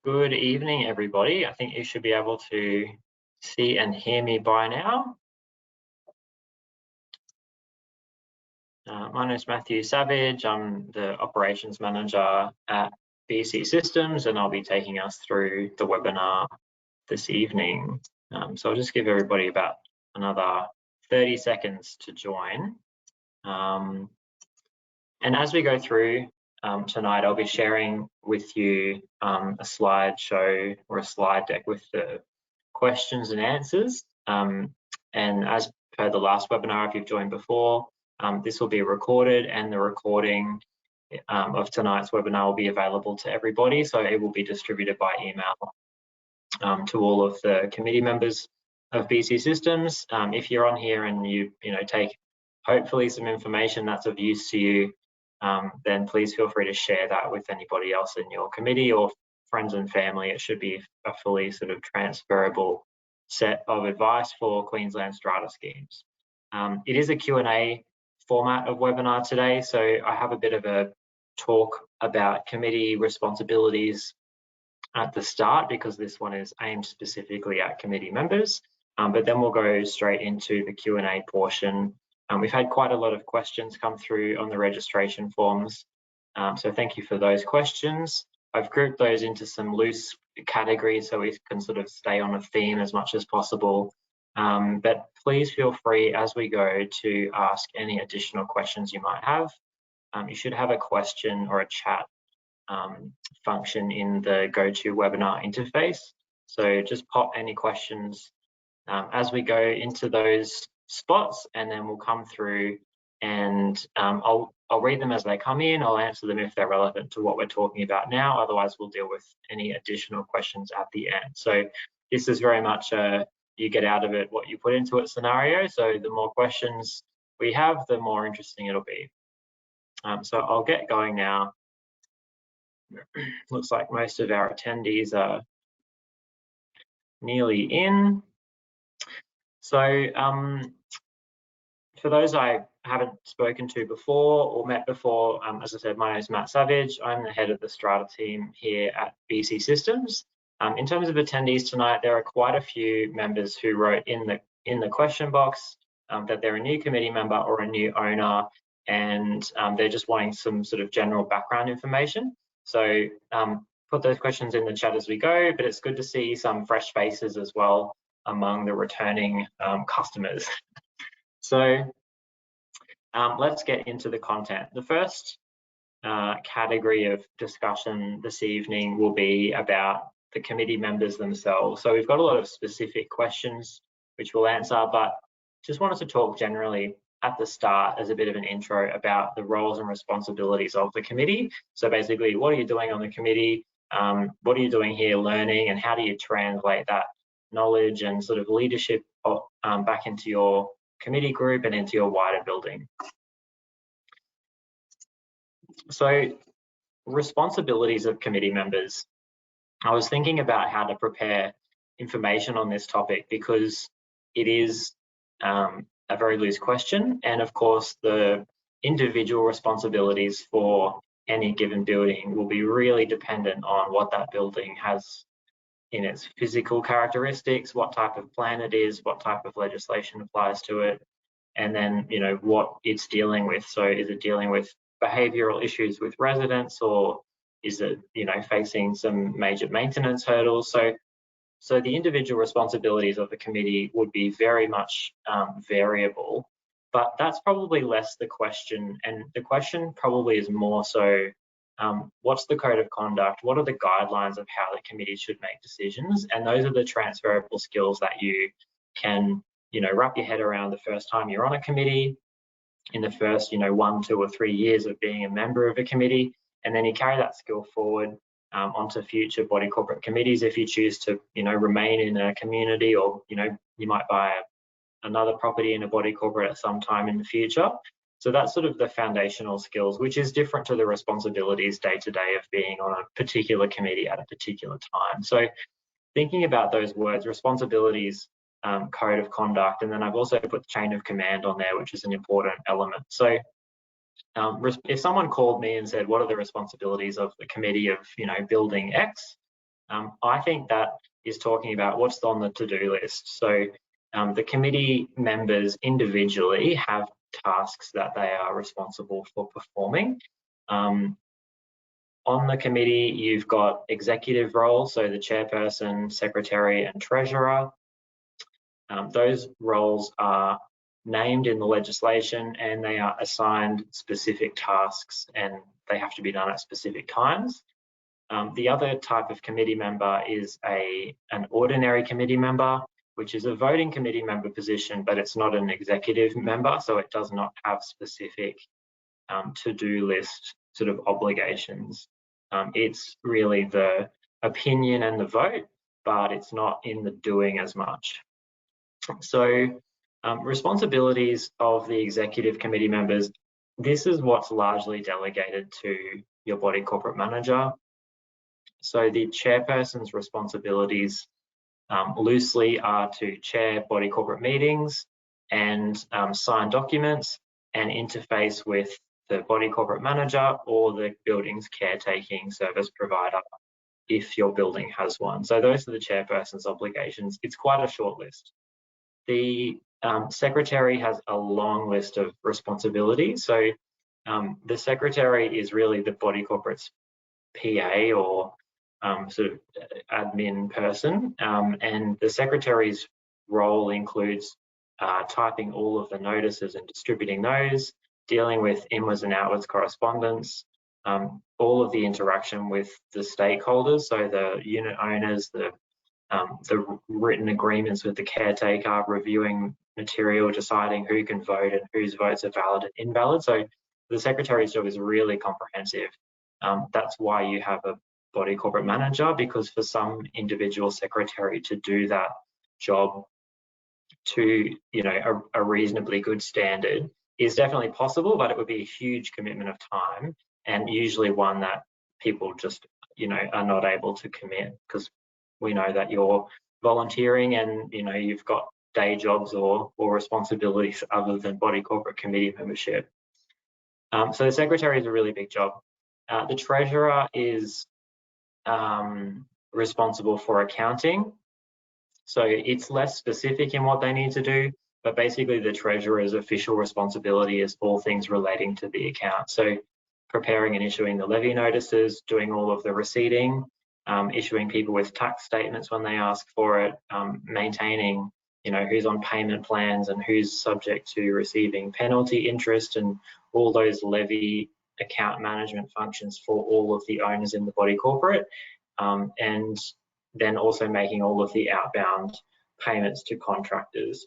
Good evening, everybody. I think you should be able to see and hear me by now. My name is Matthew Savage. I'm the Operations Manager at BCsystems, and I'll be taking us through the webinar this evening. So I'll just give everybody about another 30 seconds to join. And as we go through tonight, I'll be sharing with you a slideshow or a slide deck with the questions and answers. And as per the last webinar, if you've joined before, this will be recorded, and the recording of tonight's webinar will be available to everybody. So it will be distributed by email to all of the committee members of BCsystems. If you're on here and you take hopefully some information that's of use to you, then please feel free to share that with anybody else in your committee or friends and family. It should be a fully sort of transferable set of advice for Queensland strata schemes. It is a Q&A format of webinar today, so I have a bit of a talk about committee responsibilities at the start because this one is aimed specifically at committee members, but then we'll go straight into the Q&A portion. We've had quite a lot of questions come through on the registration forms, so thank you for those questions. I've grouped those into some loose categories so we can sort of stay on a theme as much as possible. But please feel free as we go to ask any additional questions you might have. You should have a question or a chat function in the GoToWebinar interface. So just pop any questions as we go into those spots, and then we'll come through and I'll read them as they come in. I'll answer them if they're relevant to what we're talking about now. Otherwise, we'll deal with any additional questions at the end. So this is very much a you get out of it what you put into it scenario. So the more questions we have, the more interesting it'll be. So I'll get going now. Looks like most of our attendees are nearly in. So for those I haven't spoken to before or met before, as I said, my name is Matt Savage. I'm the head of the Strata team here at BCsystems. In terms of attendees tonight, there are quite a few members who wrote in the question box that they're a new committee member or a new owner, and they're just wanting some sort of general background information. So put those questions in the chat as we go, but it's good to see some fresh faces as well among the returning customers. So let's get into the content. The first category of discussion this evening will be about the committee members themselves. So we've got a lot of specific questions which we'll answer, but just wanted to talk generally at the start as a bit of an intro about the roles and responsibilities of the committee. So basically, what are you doing on the committee? What are you doing here learning, and how do you translate that knowledge and sort of leadership back into your committee group and into your wider building? So responsibilities of committee members. I was thinking about how to prepare information on this topic because it is a very loose question, and of course the individual responsibilities for any given building will be really dependent on what that building has in its physical characteristics, what type of plan it is, what type of legislation applies to it, and then what it's dealing with. So is it dealing with behavioural issues with residents, or is it facing some major maintenance hurdles? So the individual responsibilities of the committee would be very much variable, but that's probably less the question. And the question probably is more so, what's the code of conduct? What are the guidelines of how the committee should make decisions? And those are the transferable skills that you can, wrap your head around the first time you're on a committee, in the first, 1, 2 or 3 years of being a member of a committee, and then you carry that skill forward onto future body corporate committees if you choose to, remain in a community, or, you might buy another property in a body corporate at some time in the future. So that's sort of the foundational skills, which is different to the responsibilities day to day of being on a particular committee at a particular time. So thinking about those words, responsibilities, code of conduct, and then I've also put the chain of command on there, which is an important element. So if someone called me and said, what are the responsibilities of the committee of, building X? I think that is talking about what's on the to-do list. So the committee members individually have tasks that they are responsible for performing. On the committee, you've got executive roles, so the chairperson, secretary, and treasurer. Those roles are named in the legislation and they are assigned specific tasks and they have to be done at specific times. The other type of committee member is an ordinary committee member, which is a voting committee member position, but it's not an executive member, so it does not have specific to-do list sort of obligations. It's really the opinion and the vote, but it's not in the doing as much. So responsibilities of the executive committee members, this is what's largely delegated to your body corporate manager. So the chairperson's responsibilities loosely are to chair body corporate meetings and sign documents and interface with the body corporate manager or the building's caretaking service provider if your building has one. So those are the chairperson's obligations. It's quite a short list. The secretary has a long list of responsibilities. So the secretary is really the body corporate's PA or sort of admin person, and the secretary's role includes typing all of the notices and distributing those, dealing with inwards and outwards correspondence, all of the interaction with the stakeholders, so the unit owners, the written agreements with the caretaker, reviewing material, deciding who can vote and whose votes are valid and invalid. So the secretary's job is really comprehensive. That's why you have a body corporate manager, because for some individual secretary to do that job to a reasonably good standard is definitely possible, but it would be a huge commitment of time and usually one that people just are not able to commit, because we know that you're volunteering and you've got day jobs or responsibilities other than body corporate committee membership. So the secretary is a really big job. The treasurer is responsible for accounting. So it's less specific in what they need to do, but basically the treasurer's official responsibility is all things relating to the account. So preparing and issuing the levy notices, doing all of the receipting, issuing people with tax statements when they ask for it, maintaining who's on payment plans and who's subject to receiving penalty interest, and all those levy account management functions for all of the owners in the body corporate, and then also making all of the outbound payments to contractors.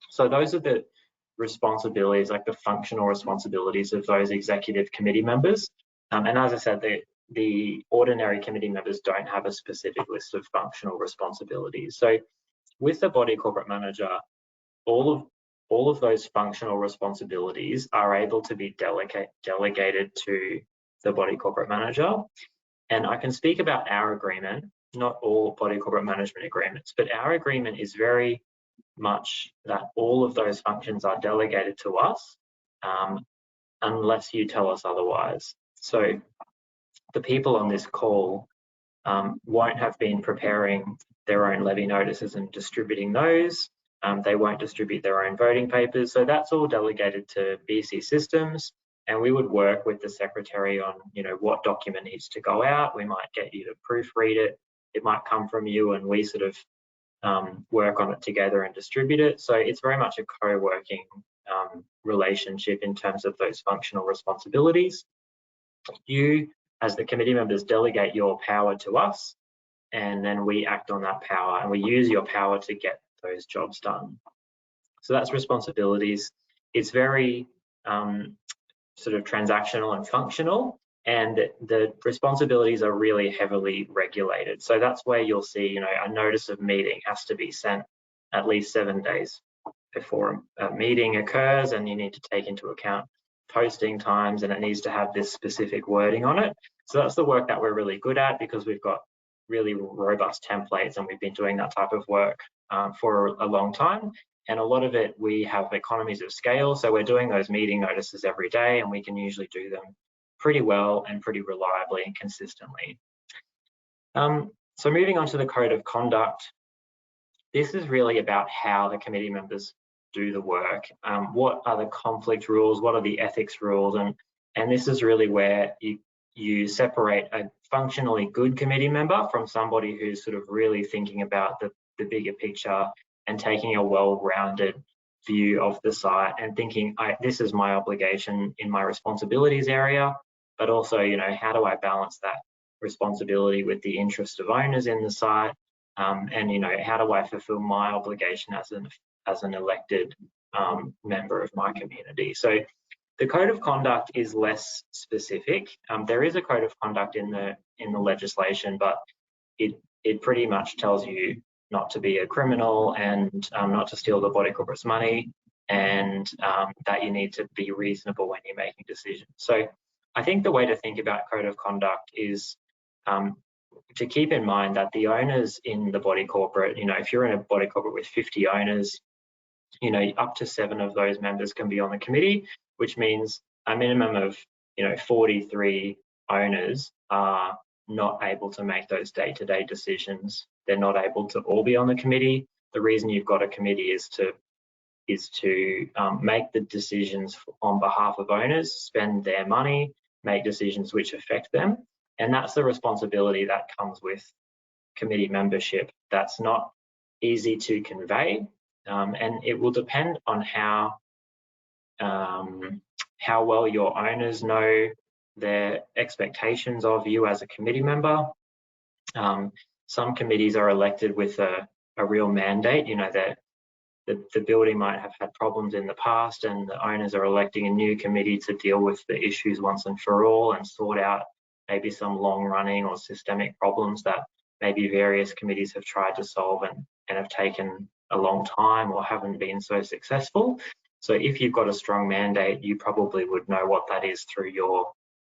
So those are the responsibilities, like the functional responsibilities of those executive committee members. And as I said, the ordinary committee members don't have a specific list of functional responsibilities. So with the body corporate manager, all of those functional responsibilities are able to be delegated to the body corporate manager. And I can speak about our agreement, not all body corporate management agreements, but our agreement is very much that all of those functions are delegated to us unless you tell us otherwise. So the people on this call won't have been preparing their own levy notices and distributing those. They won't distribute their own voting papers. So that's all delegated to BCsystems, and we would work with the secretary on what document needs to go out. We might get you to proofread it. It might come from you and we sort of work on it together and distribute it. So it's very much a co-working relationship in terms of those functional responsibilities. You, as the committee members, delegate your power to us, and then we act on that power and we use your power to get those jobs done. So that's responsibilities. It's very sort of transactional and functional, and the responsibilities are really heavily regulated. So that's where you'll see, a notice of meeting has to be sent at least 7 days before a meeting occurs, and you need to take into account posting times, and it needs to have this specific wording on it. So that's the work that we're really good at, because we've got really robust templates and we've been doing that type of work for a long time. And a lot of it, we have economies of scale. So we're doing those meeting notices every day, and we can usually do them pretty well and pretty reliably and consistently. So moving on to the code of conduct, this is really about how the committee members do the work. What are the conflict rules? What are the ethics rules? And this is really where you separate a functionally good committee member from somebody who's sort of really thinking about the bigger picture and taking a well-rounded view of the site and thinking, this is my obligation in my responsibilities area, but also, you know, how do I balance that responsibility with the interest of owners in the site? And, you know, how do I fulfill my obligation as an elected member of my community? So the code of conduct is less specific. There is a code of conduct in the legislation, but it pretty much tells you not to be a criminal and not to steal the body corporate's money, and that you need to be reasonable when you're making decisions. So I think the way to think about code of conduct is to keep in mind that the owners in the body corporate, you know, if you're in a body corporate with 50 owners, you know, up to 7 of those members can be on the committee, which means a minimum of, you know, 43 owners are not able to make those day-to-day decisions. They're not able to all be on the committee. The reason you've got a committee is to make the decisions on behalf of owners, spend their money, make decisions which affect them. And that's the responsibility that comes with committee membership. That's not easy to convey, and it will depend on how well your owners know their expectations of you as a committee member. Some committees are elected with a real mandate, you know, that the building might have had problems in the past and the owners are electing a new committee to deal with the issues once and for all and sort out maybe some long running or systemic problems that maybe various committees have tried to solve and have taken a long time or haven't been so successful. So if you've got a strong mandate, you probably would know what that is through your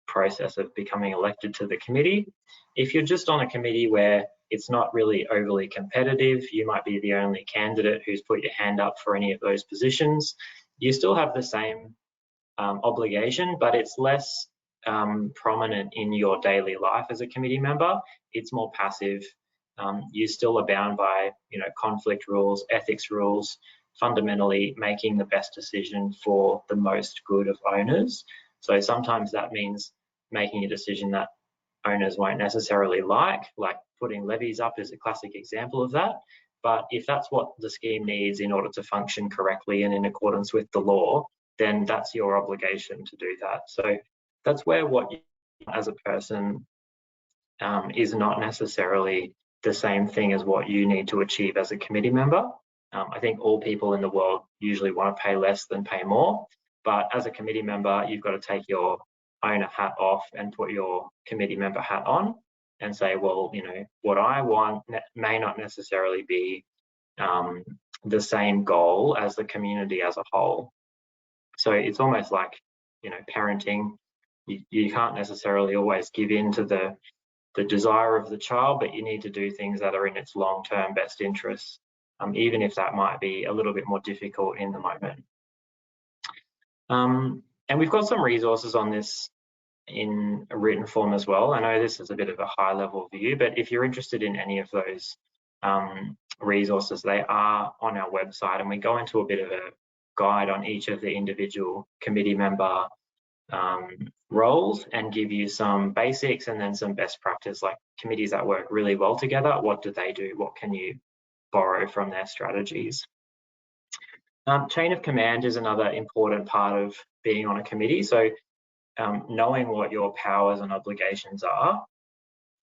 process of becoming elected to the committee. If you're just on a committee where it's not really overly competitive, you might be the only candidate who's put your hand up for any of those positions, you still have the same obligation, but it's less prominent in your daily life as a committee member. It's more passive. You still are bound by, you know, conflict rules, ethics rules, fundamentally making the best decision for the most good of owners. So sometimes that means making a decision that owners won't necessarily like putting levies up is a classic example of that. But if that's what the scheme needs in order to function correctly and in accordance with the law, then that's your obligation to do that. So that's where what you as a person is not necessarily the same thing as what you need to achieve as a committee member. I think all people in the world usually want to pay less than pay more, but as a committee member, you've got to take your owner hat off and put your committee member hat on and say, well, you know, what I want may not necessarily be the same goal as the community as a whole. So it's almost like, you know, parenting. You can't necessarily always give in to the desire of the child, but you need to do things that are in its long-term best interests, even if that might be a little bit more difficult in the moment. And we've got some resources on this in a written form as well. I know this is a bit of a high-level view, but if you're interested in any of those resources, they are on our website, and we go into a bit of a guide on each of the individual committee member roles and give you some basics and then some best practice, like committees that work really well together. What do they do? What can you borrow from their strategies? Chain of command is another important part of being on a committee. So knowing what your powers and obligations are.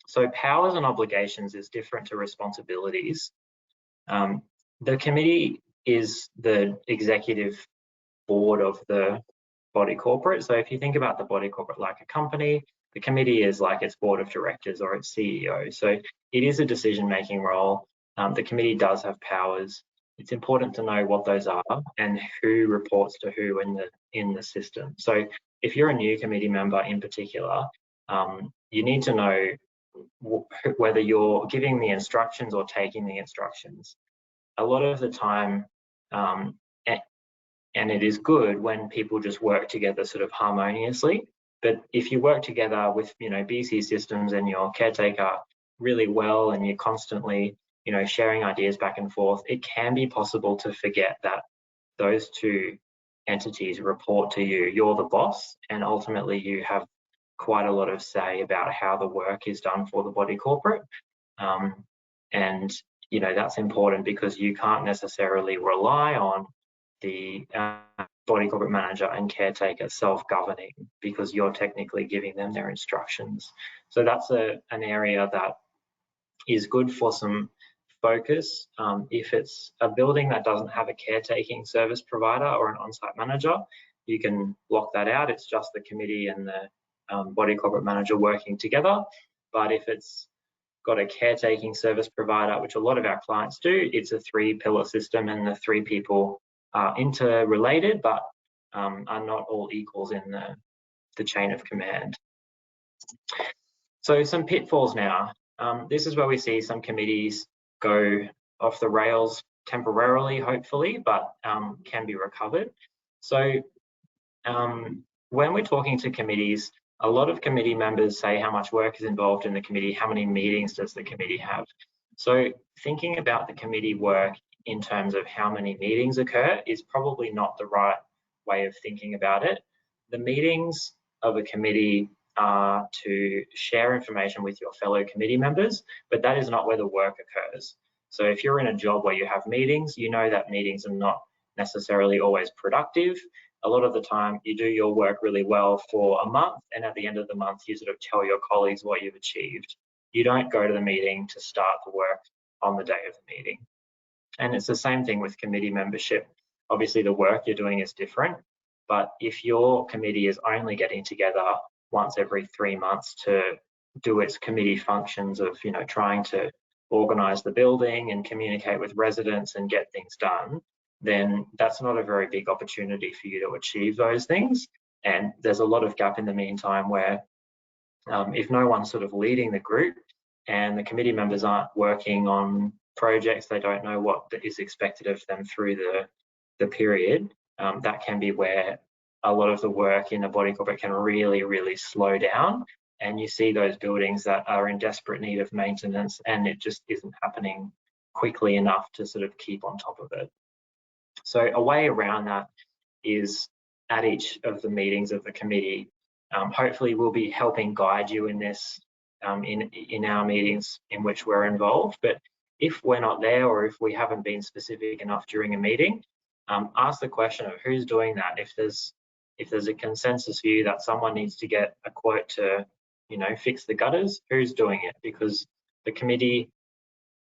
So powers and obligations is different to responsibilities. The committee is the executive board of the body corporate. So if you think about the body corporate like a company, the committee is like its board of directors or its CEO. So it is a decision-making role. The committee does have powers. It's important to know what those are and who reports to who in the system. So if you're a new committee member in particular, you need to know whether you're giving the instructions or taking the instructions. A lot of the time, and it is good when people just work together sort of harmoniously. But if you work together with, you know, BCsystems and your caretaker really well and you're constantly, sharing ideas back and forth, it can be possible to forget that those two entities report to you. You're the boss, and ultimately you have quite a lot of say about how the work is done for the body corporate. And that's important because you can't necessarily rely on the body corporate manager and caretaker self-governing, because you're technically giving them their instructions. So that's an area that is good for some focus. If it's a building that doesn't have a caretaking service provider or an on-site manager, you can block that out. It's just the committee and the body corporate manager working together. But if it's got a caretaking service provider, which a lot of our clients do, it's a 3-pillar system, and the 3 people are interrelated, but are not all equals in the chain of command. So some pitfalls now. This is where we see some committees go off the rails temporarily, hopefully, but can be recovered. So when we're talking to committees, a lot of committee members say how much work is involved in the committee, how many meetings does the committee have. So thinking about the committee work in terms of how many meetings occur is probably not the right way of thinking about it. The meetings of a committee are to share information with your fellow committee members, but that is not where the work occurs. So if you're in a job where you have meetings, you know that meetings are not necessarily always productive. A lot of the time you do your work really well for a month, and at the end of the month you sort of tell your colleagues what you've achieved. You don't go to the meeting to start the work on the day of the meeting. And it's the same thing with committee membership. Obviously the work you're doing is different, but if your committee is only getting together once every 3 months to do its committee functions of, trying to organise the building and communicate with residents and get things done, then that's not a very big opportunity for you to achieve those things. And there's a lot of gap in the meantime where if no one's sort of leading the group and the committee members aren't working on projects, they don't know what is expected of them through the period, that can be where a lot of the work in a body corporate can really, really slow down. And you see those buildings that are in desperate need of maintenance, and it just isn't happening quickly enough to sort of keep on top of it. So a way around that is at each of the meetings of the committee, hopefully we'll be helping guide you in this in our meetings in which we're involved. But if we're not there, or if we haven't been specific enough during a meeting, ask the question of who's doing that. If there's a consensus view that someone needs to get a quote to, fix the gutters, who's doing it? Because the committee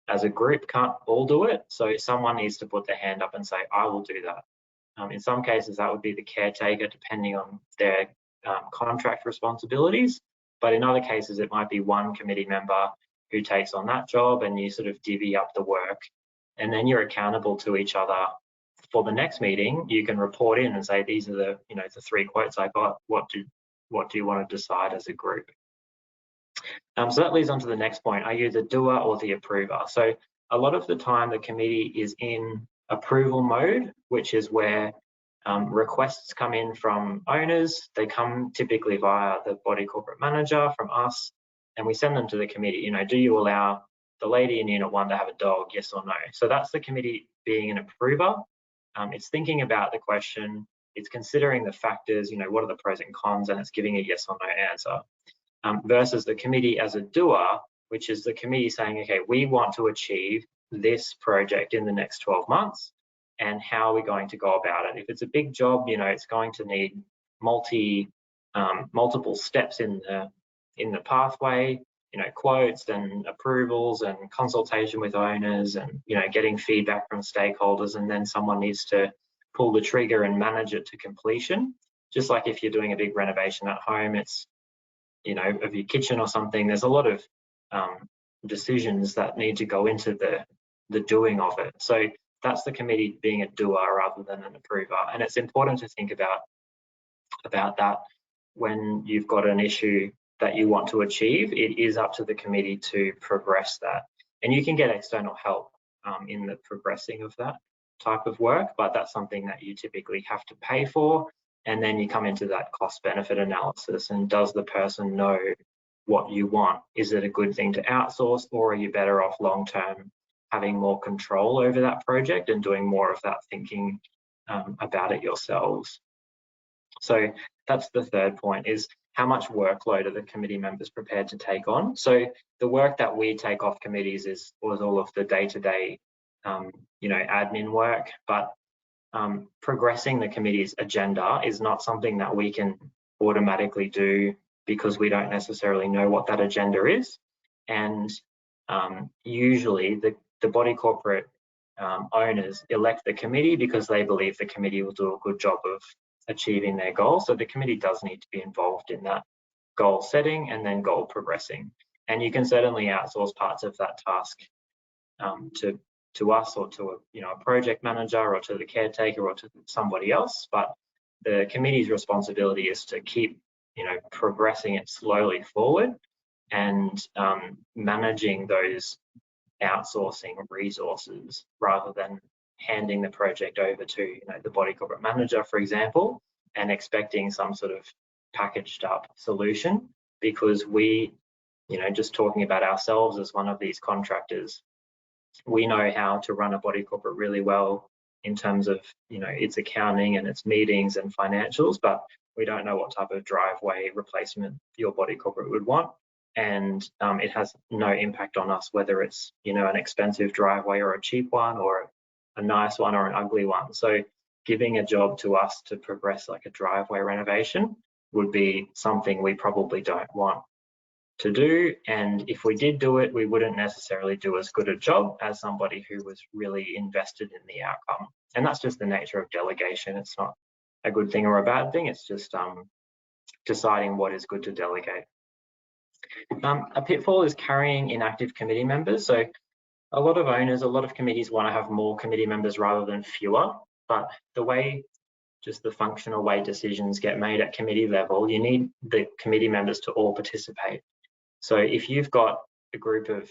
as a group can't all do it. So someone needs to put their hand up and say, I will do that. In some cases, that would be the caretaker, depending on their contract responsibilities. But in other cases, it might be one committee member who takes on that job, and you sort of divvy up the work. And then you're accountable to each other. For the next meeting, you can report in and say, these are the, the 3 quotes I got. What do you want to decide as a group? So that leads on to the next point. Are you the doer or the approver? So a lot of the time the committee is in approval mode, which is where requests come in from owners. They come typically via the body corporate manager from us, and we send them to the committee. Do you allow the lady in Unit 1 to have a dog, yes or no? So that's the committee being an approver. It's thinking about the question, it's considering the factors, what are the pros and cons, and it's giving a yes or no answer. Versus the committee as a doer, which is the committee saying, okay, we want to achieve this project in the next 12 months, and how are we going to go about it? If it's a big job, it's going to need multiple steps in the pathway, quotes and approvals and consultation with owners, and getting feedback from stakeholders, and then someone needs to pull the trigger and manage it to completion. Just like if you're doing a big renovation at home, it's of your kitchen or something, there's a lot of decisions that need to go into the doing of it. So that's the committee being a doer rather than an approver. And it's important to think about that when you've got an issue that you want to achieve. It is up to the committee to progress that. And you can get external help in the progressing of that type of work, but that's something that you typically have to pay for. And then you come into that cost benefit analysis, and does the person know what you want. Is it a good thing to outsource, or are you better off long term having more control over that project and doing more of that thinking about it yourselves? So that's the third point, is how much workload are the committee members prepared to take on? So the work that we take off committees was all of the day-to-day, admin work, but progressing the committee's agenda is not something that we can automatically do because we don't necessarily know what that agenda is. And usually the body corporate owners elect the committee because they believe the committee will do a good job of achieving their goal. So the committee does need to be involved in that goal setting and then goal progressing. And you can certainly outsource parts of that task to us, or to a project manager, or to the caretaker, or to somebody else. But the committee's responsibility is to keep progressing it slowly forward and managing those outsourcing resources rather than handing the project over to the body corporate manager, for example, and expecting some sort of packaged up solution, because we, just talking about ourselves as one of these contractors, we know how to run a body corporate really well in terms of its accounting and its meetings and financials, but we don't know what type of driveway replacement your body corporate would want. And it has no impact on us whether it's an expensive driveway or a cheap one, or a nice one or an ugly one. So giving a job to us to progress like a driveway renovation would be something we probably don't want to do. And if we did do it, we wouldn't necessarily do as good a job as somebody who was really invested in the outcome. And that's just the nature of delegation. It's not a good thing or a bad thing. It's just deciding what is good to delegate. A pitfall is carrying inactive committee members. So a lot of owners, a lot of committees want to have more committee members rather than fewer, but the functional way decisions get made at committee level, you need the committee members to all participate. So if you've got a group of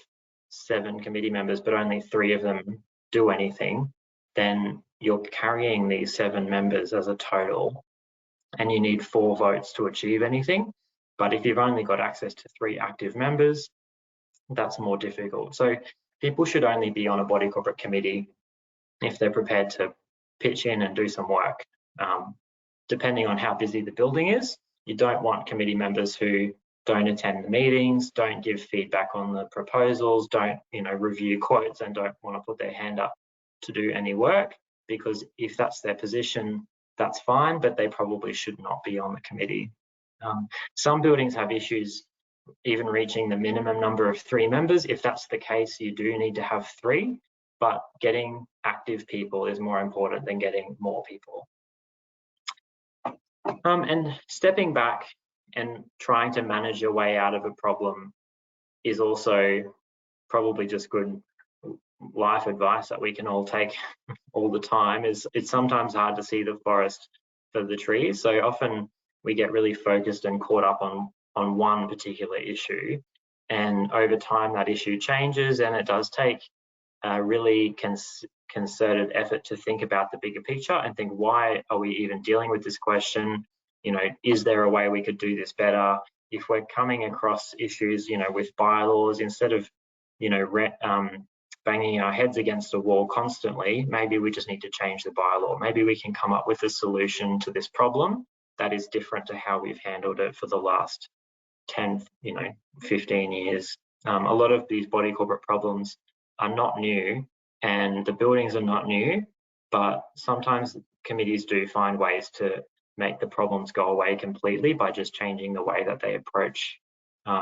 7 committee members, but only 3 of them do anything, then you're carrying these 7 members as a total, and you need 4 votes to achieve anything. But if you've only got access to 3 active members, that's more difficult. So people should only be on a body corporate committee if they're prepared to pitch in and do some work. Depending on how busy the building is, you don't want committee members who don't attend the meetings, don't give feedback on the proposals, don't review quotes, and don't want to put their hand up to do any work, because if that's their position, that's fine, but they probably should not be on the committee. Some buildings have issues even reaching the minimum number of 3 members. If that's the case, you do need to have 3, but getting active people is more important than getting more people. And stepping back and trying to manage your way out of a problem is also probably just good life advice that we can all take all the time. It's sometimes hard to see the forest for the trees. So often we get really focused and caught up on one particular issue, and over time that issue changes, and it does take a really concerted effort to think about the bigger picture and think, why are we even dealing with this question? Is there a way we could do this better? If we're coming across issues, with bylaws, instead of, banging our heads against a wall constantly, maybe we just need to change the bylaw. Maybe we can come up with a solution to this problem that is different to how we've handled it for the last 10, 15 years. A lot of these body corporate problems are not new, and the buildings are not new, but sometimes committees do find ways to make the problems go away completely by just changing the way that they approach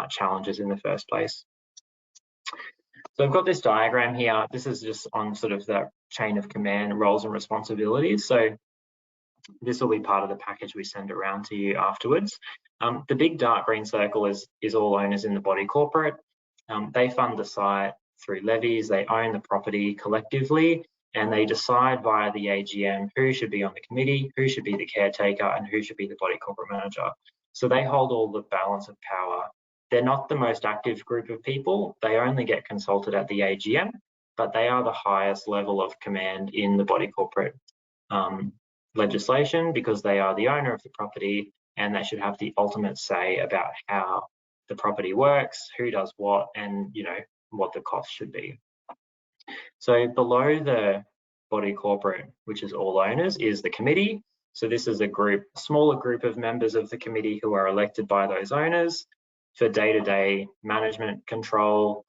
challenges in the first place. So I've got this diagram here. This is just on sort of the chain of command, roles and responsibilities. So this will be part of the package we send around to you afterwards. The big dark green circle is all owners in the body corporate. They fund the site through levies, they own the property collectively, and they decide via the AGM who should be on the committee, who should be the caretaker, and who should be the body corporate manager. So they hold all the balance of power. They're not the most active group of people. They only get consulted at the AGM, but they are the highest level of command in the body corporate legislation, because they are the owner of the property and they should have the ultimate say about how the property works, who does what, and what the cost should be. So below the body corporate, which is all owners, is the committee. So this is a smaller group of members of the committee who are elected by those owners for day-to-day management control,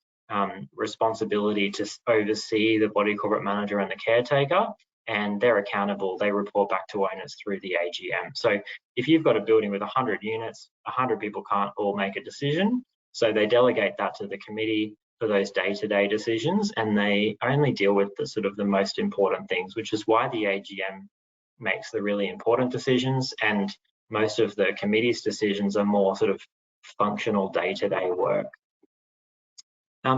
responsibility to oversee the body corporate manager and the caretaker, and they're accountable. They report back to owners through the AGM. So if you've got a building with 100 units, 100 people can't all make a decision. So they delegate that to the committee for those day-to-day decisions, and they only deal with the most important things, which is why the AGM makes the really important decisions, and most of the committee's decisions are more functional day-to-day work.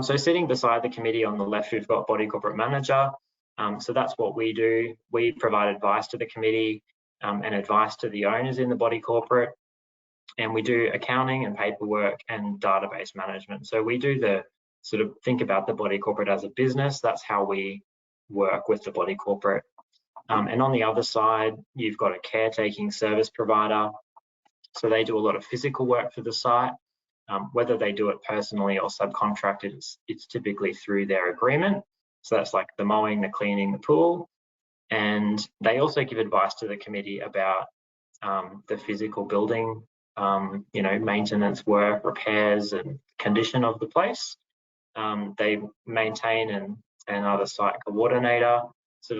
So sitting beside the committee on the left, we've got body corporate manager. So that's what we do. We provide advice to the committee and advice to the owners in the body corporate, and we do accounting and paperwork and database management. So we do the think about the body corporate as a business. That's how we work with the body corporate. And on the other side, you've got a caretaking service provider. So they do a lot of physical work for the site. Whether they do it personally or subcontracted, it's typically through their agreement. So that's like the mowing, the cleaning, the pool. And they also give advice to the committee about the physical building, maintenance work, repairs, and condition of the place. They maintain and are the site coordinator,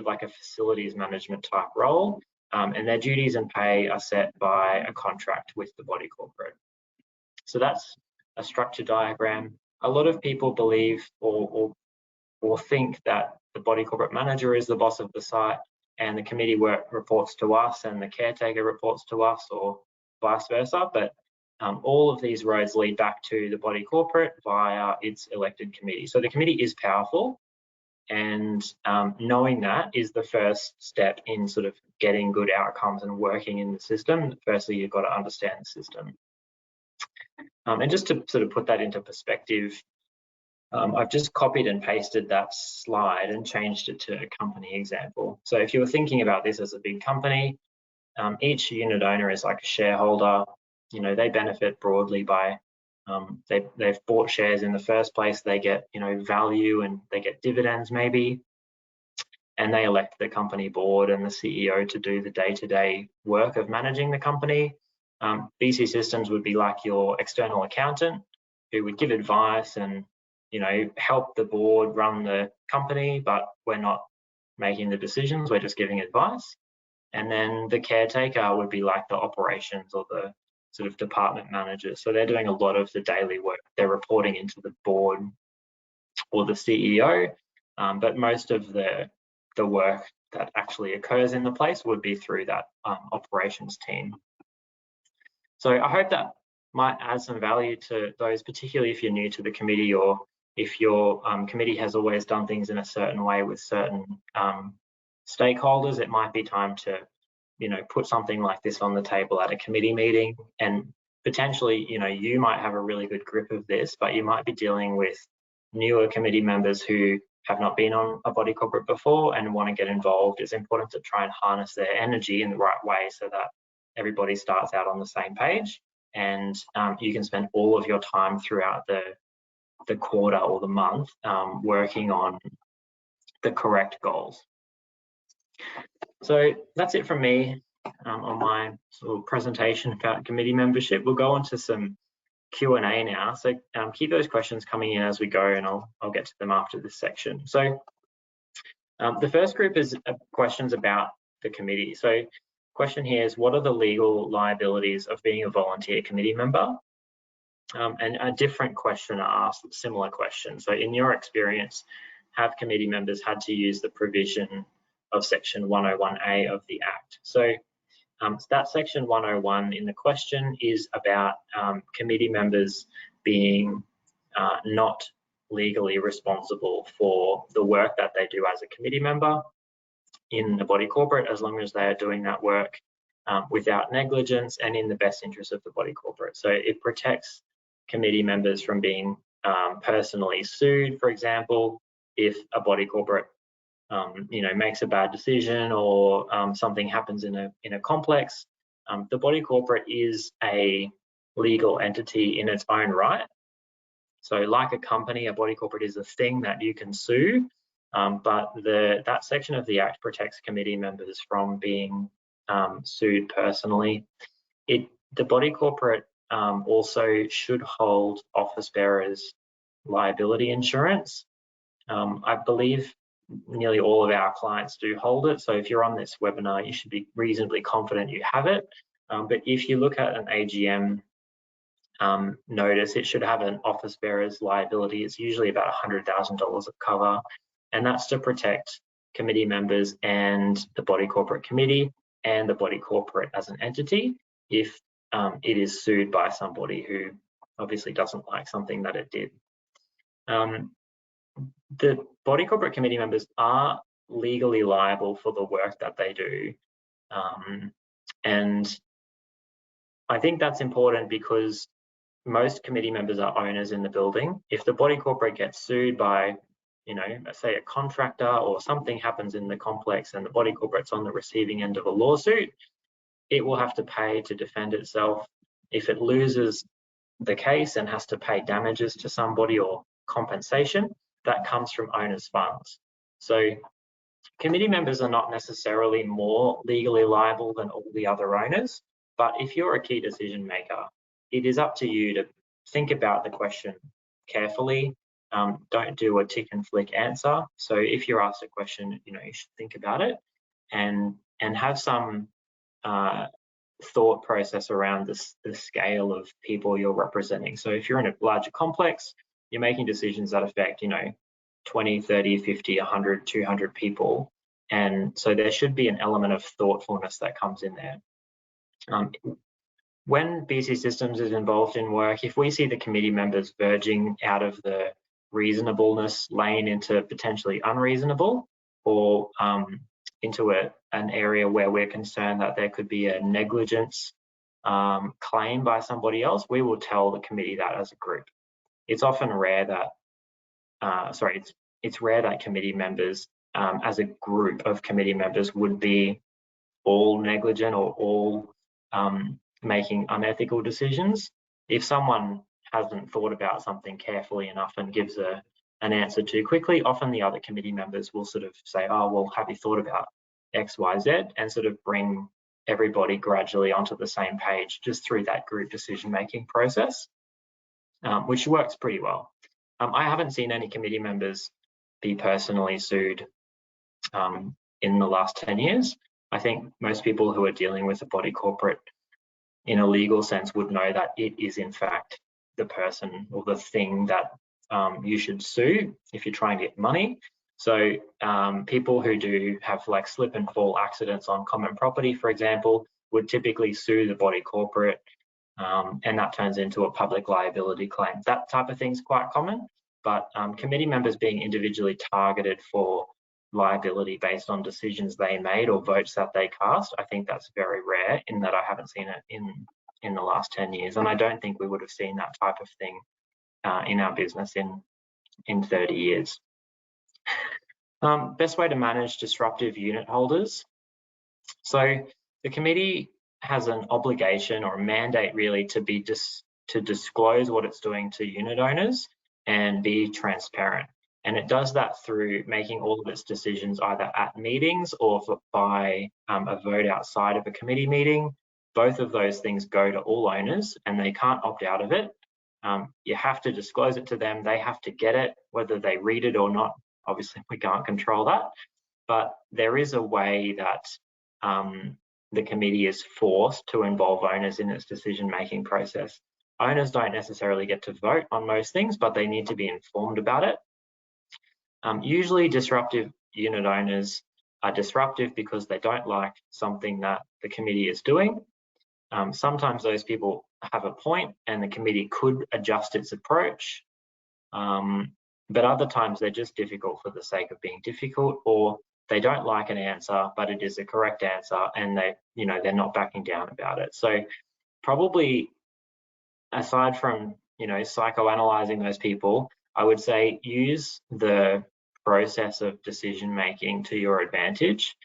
like a facilities management type role. And their duties and pay are set by a contract with the body corporate. So that's a structure diagram. A lot of people believe or think that the body corporate manager is the boss of the site, and the committee work reports to us and the caretaker reports to us, or vice versa. But all of these roads lead back to the body corporate via its elected committee. So the committee is powerful, and knowing that is the first step in getting good outcomes and working in the system. Firstly, you've got to understand the system. And just to put that into perspective, I've just copied and pasted that slide and changed it to a company example. So if you were thinking about this as a big company, each unit owner is like a shareholder. They benefit broadly by they've bought shares in the first place. They get value, and they get dividends maybe, and they elect the company board and the CEO to do the day-to-day work of managing the company. BCsystems would be like your external accountant who would give advice and help the board run the company, but we're not making the decisions, we're just giving advice. And then the caretaker would be like the operations or the department managers. So they're doing a lot of the daily work. They're reporting into the board or the CEO, but most of the work that actually occurs in the place would be through that operations team. So I hope that might add some value to those, particularly if you're new to the committee, or if your committee has always done things in a certain way with certain stakeholders. It might be time to put something like this on the table at a committee meeting, and potentially you might have a really good grip of this, but you might be dealing with newer committee members who have not been on a body corporate before and want to get involved. It's important to try and harness their energy in the right way so that everybody starts out on the same page, and you can spend all of your time throughout the quarter or the month working on the correct goals. So that's it from me on my presentation about committee membership. We'll go on to some Q&A now. So keep those questions coming in as we go, and I'll get to them after this section. So the first group is questions about the committee. So question here is, what are the legal liabilities of being a volunteer committee member? And a different questioner asked a similar question. So in your experience, have committee members had to use the provision of section 101A of the Act? So that section 101 in the question is about committee members being not legally responsible for the work that they do as a committee member in the body corporate, as long as they are doing that work without negligence and in the best interest of the body corporate. So it protects committee members from being personally sued, for example, if a body corporate makes a bad decision, or something happens in a complex. The body corporate is a legal entity in its own right. So like a company, a body corporate is a thing that you can sue, but that section of the Act protects committee members from being sued personally. The body corporate also should hold office bearers liability insurance. I believe nearly all of our clients do hold it. So if you're on this webinar, you should be reasonably confident you have it. But if you look at an AGM notice, it should have an office bearer's liability. It's usually about $100,000 of cover, and that's to protect committee members and the body corporate committee and the body corporate as an entity if it is sued by somebody who obviously doesn't like something that it did. The body corporate committee members are legally liable for the work that they do, and I think that's important because most committee members are owners in the building. If the body corporate gets sued by, say a contractor or something happens in the complex and the body corporate's on the receiving end of a lawsuit, it will have to pay to defend itself. If it loses the case and has to pay damages to somebody or compensation, that comes from owners' funds. So committee members are not necessarily more legally liable than all the other owners, but if you're a key decision maker, it is up to you to think about the question carefully. Don't do a tick and flick answer. So if you're asked a question, you should think about it and have some thought process around the scale of people you're representing. So if you're in a larger complex, you're making decisions that affect, 20, 30, 50, 100, 200 people. And so there should be an element of thoughtfulness that comes in there. When BCsystems is involved in work, if we see the committee members verging out of the reasonableness lane into potentially unreasonable, or into an area where we're concerned that there could be a negligence claim by somebody else, we will tell the committee that as a group. It's often rare that, it's rare that committee members, as a group of committee members, would be all negligent or all making unethical decisions. If someone hasn't thought about something carefully enough and gives an answer too quickly, often the other committee members will sort of say, oh, well, have you thought about X, Y, Z, and sort of bring everybody gradually onto the same page just through that group decision-making process, which works pretty well. I haven't seen any committee members be personally sued in the last 10 years. I think most people who are dealing with a body corporate in a legal sense would know that it is in fact the person or the thing that you should sue if you're trying to get money. So people who do have like slip and fall accidents on common property, for example, would typically sue the body corporate, and that turns into a public liability claim. That type of thing is quite common, but committee members being individually targeted for liability based on decisions they made or votes that they cast, I think that's very rare, in that I haven't seen it in the last 10 years. And I don't think we would have seen that type of thing in our business in 30 years. Best way to manage disruptive unit holders. So the committee has an obligation or a mandate really to disclose what it's doing to unit owners and be transparent. And it does that through making all of its decisions either at meetings or by a vote outside of a committee meeting. Both of those things go to all owners and they can't opt out of it. You have to disclose it to them. They have to get it, whether they read it or not. Obviously, we can't control that. But there is a way that the committee is forced to involve owners in its decision-making process. Owners don't necessarily get to vote on most things, but they need to be informed about it. Usually disruptive unit owners are disruptive because they don't like something that the committee is doing. Sometimes those people have a point and the committee could adjust its approach, but other times they're just difficult for the sake of being difficult, or they don't like an answer, but it is a correct answer and they're not backing down about it. So probably aside from psychoanalyzing those people, I would say use the process of decision making to your advantage.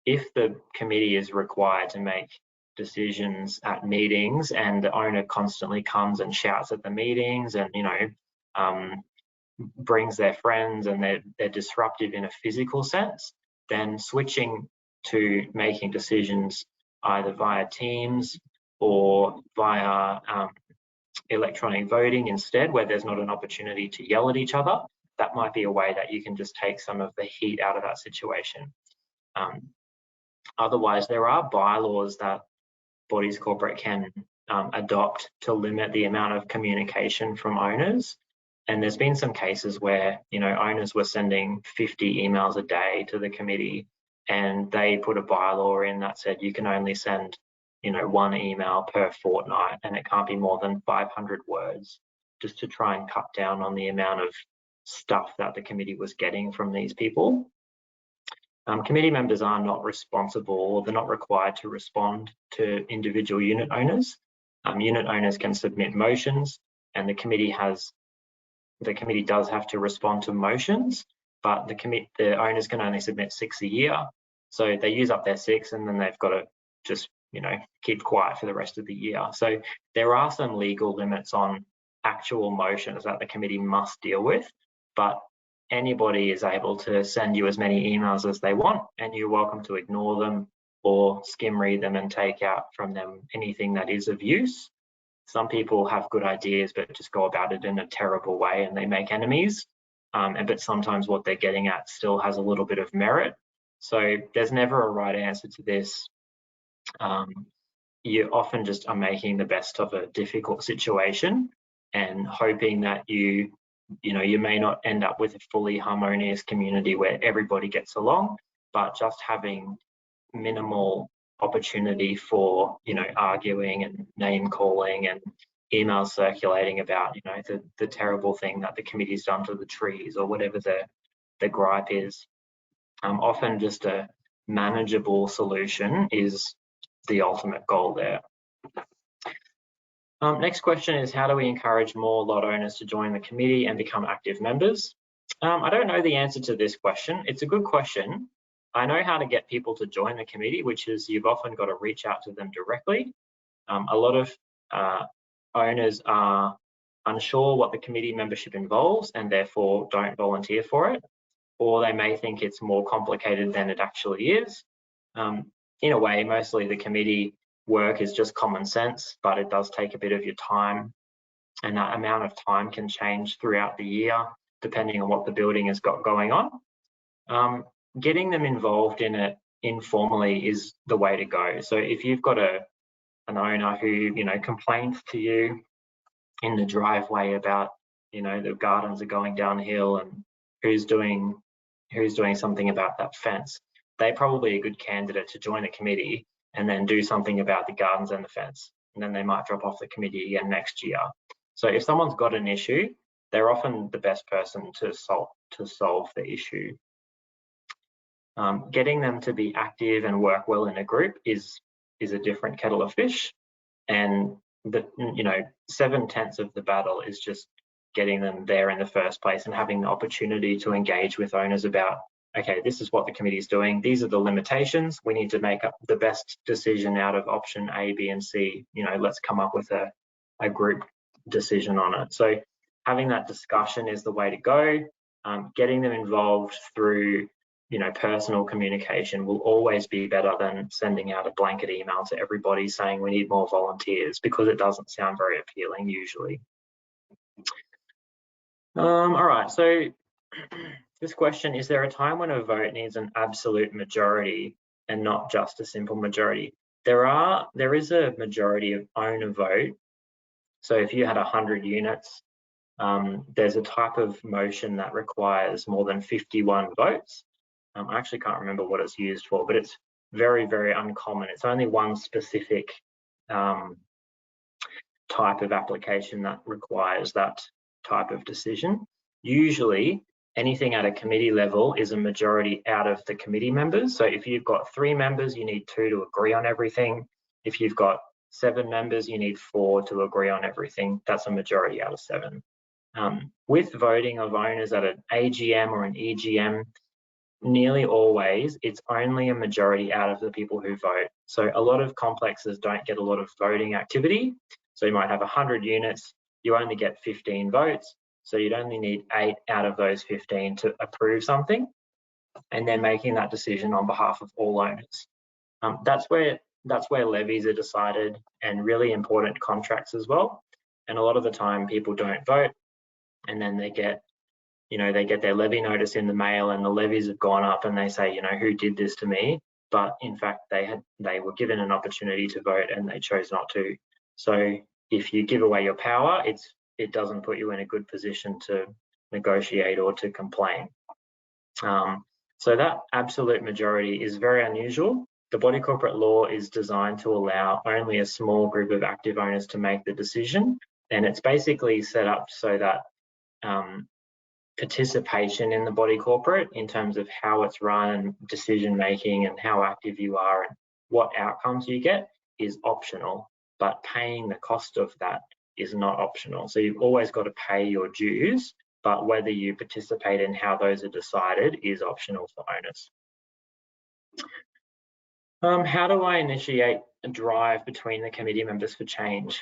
If the committee is required to make decisions at meetings, and the owner constantly comes and shouts at the meetings, and brings their friends, and they're disruptive in a physical sense, then switching to making decisions either via Teams or via electronic voting instead, where there's not an opportunity to yell at each other, that might be a way that you can just take some of the heat out of that situation. Otherwise, there are bylaws that bodies corporate can adopt to limit the amount of communication from owners. And there's been some cases where, owners were sending 50 emails a day to the committee, and they put a bylaw in that said you can only send, one email per fortnight, and it can't be more than 500 words, just to try and cut down on the amount of stuff that the committee was getting from these people. Committee members are not responsible, or they're not required to respond to individual unit owners. Unit owners can submit motions, and the committee does have to respond to motions, but the owners can only submit 6 a year. So they use up their 6, and then they've got to just, keep quiet for the rest of the year. So there are some legal limits on actual motions that the committee must deal with, but anybody is able to send you as many emails as they want, and you're welcome to ignore them or skim read them and take out from them anything that is of use. Some people have good ideas but just go about it in a terrible way, and they make enemies. But sometimes what they're getting at still has a little bit of merit. So there's never a right answer to this. You often just are making the best of a difficult situation and hoping that you may not end up with a fully harmonious community where everybody gets along, but just having minimal opportunity for arguing and name calling and emails circulating about the terrible thing that the committee's done to the trees or whatever the gripe is. Often just a manageable solution is the ultimate goal there. Next question is, how do we encourage more lot owners to join the committee and become active members? I don't know the answer to this question. It's a good question. I know how to get people to join the committee, which is you've often got to reach out to them directly. A lot of owners are unsure what the committee membership involves and therefore don't volunteer for it, or they may think it's more complicated than it actually is. In a way, mostly the committee work is just common sense, but it does take a bit of your time, and that amount of time can change throughout the year depending on what the building has got going on. Getting them involved in it informally is the way to go. So if you've got an owner who complains to you in the driveway about the gardens are going downhill and who's doing something about that fence, they're probably a good candidate to join a committee and then do something about the gardens and the fence, and then they might drop off the committee again next year. So if someone's got an issue, they're often the best person to solve the issue. Getting them to be active and work well in a group is a different kettle of fish, and 7/10 of the battle is just getting them there in the first place and having the opportunity to engage with owners about, okay, this is what the committee is doing, these are the limitations, we need to make up the best decision out of option A, B, and C. Let's come up with a group decision on it. So having that discussion is the way to go. Getting them involved through personal communication will always be better than sending out a blanket email to everybody saying we need more volunteers, because it doesn't sound very appealing usually. All right, so this question, is there a time when a vote needs an absolute majority and not just a simple majority? There is a majority of owner vote. So if you had 100 units, there's a type of motion that requires more than 51 votes. I actually can't remember what it's used for, but it's very, very uncommon. It's only one specific type of application that requires that type of decision. Usually, anything at a committee level is a majority out of the committee members. So if you've got 3 members, you need 2 to agree on everything. If you've got 7 members, you need 4 to agree on everything. That's a majority out of 7. With voting of owners at an AGM or an EGM, nearly always it's only a majority out of the people who vote. So a lot of complexes don't get a lot of voting activity. So you might have 100 units, you only get 15 votes. So you'd only need 8 out of those 15 to approve something, and they're making that decision on behalf of all owners. That's where levies are decided, and really important contracts as well. And a lot of the time people don't vote, and then they get their levy notice in the mail, and the levies have gone up, and they say, who did this to me? But in fact, they were given an opportunity to vote and they chose not to. So if you give away your power, it doesn't put you in a good position to negotiate or to complain. So that absolute majority is very unusual. The body corporate law is designed to allow only a small group of active owners to make the decision, and it's basically set up so that participation in the body corporate, in terms of how it's run and decision making and how active you are and what outcomes you get, is optional, but paying the cost of that is not optional. So you've always got to pay your dues, but whether you participate in how those are decided is optional for owners. How do I initiate a drive between the committee members for change?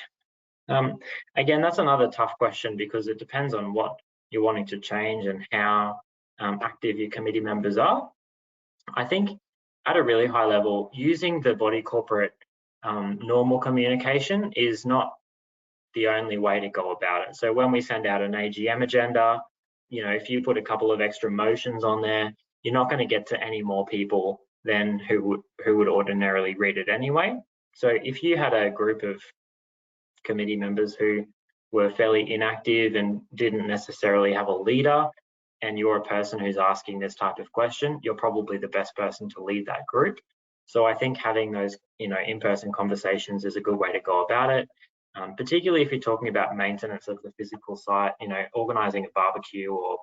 Again, that's another tough question, because it depends on what you're wanting to change and how active your committee members are. I think at a really high level, using the body corporate normal communication is not the only way to go about it. So when we send out an AGM agenda, if you put a couple of extra motions on there, you're not going to get to any more people than who would ordinarily read it anyway. So if you had a group of committee members who were fairly inactive and didn't necessarily have a leader, and you're a person who's asking this type of question, you're probably the best person to lead that group. So I think having those in-person conversations is a good way to go about it, particularly if you're talking about maintenance of the physical site. Organising a barbecue or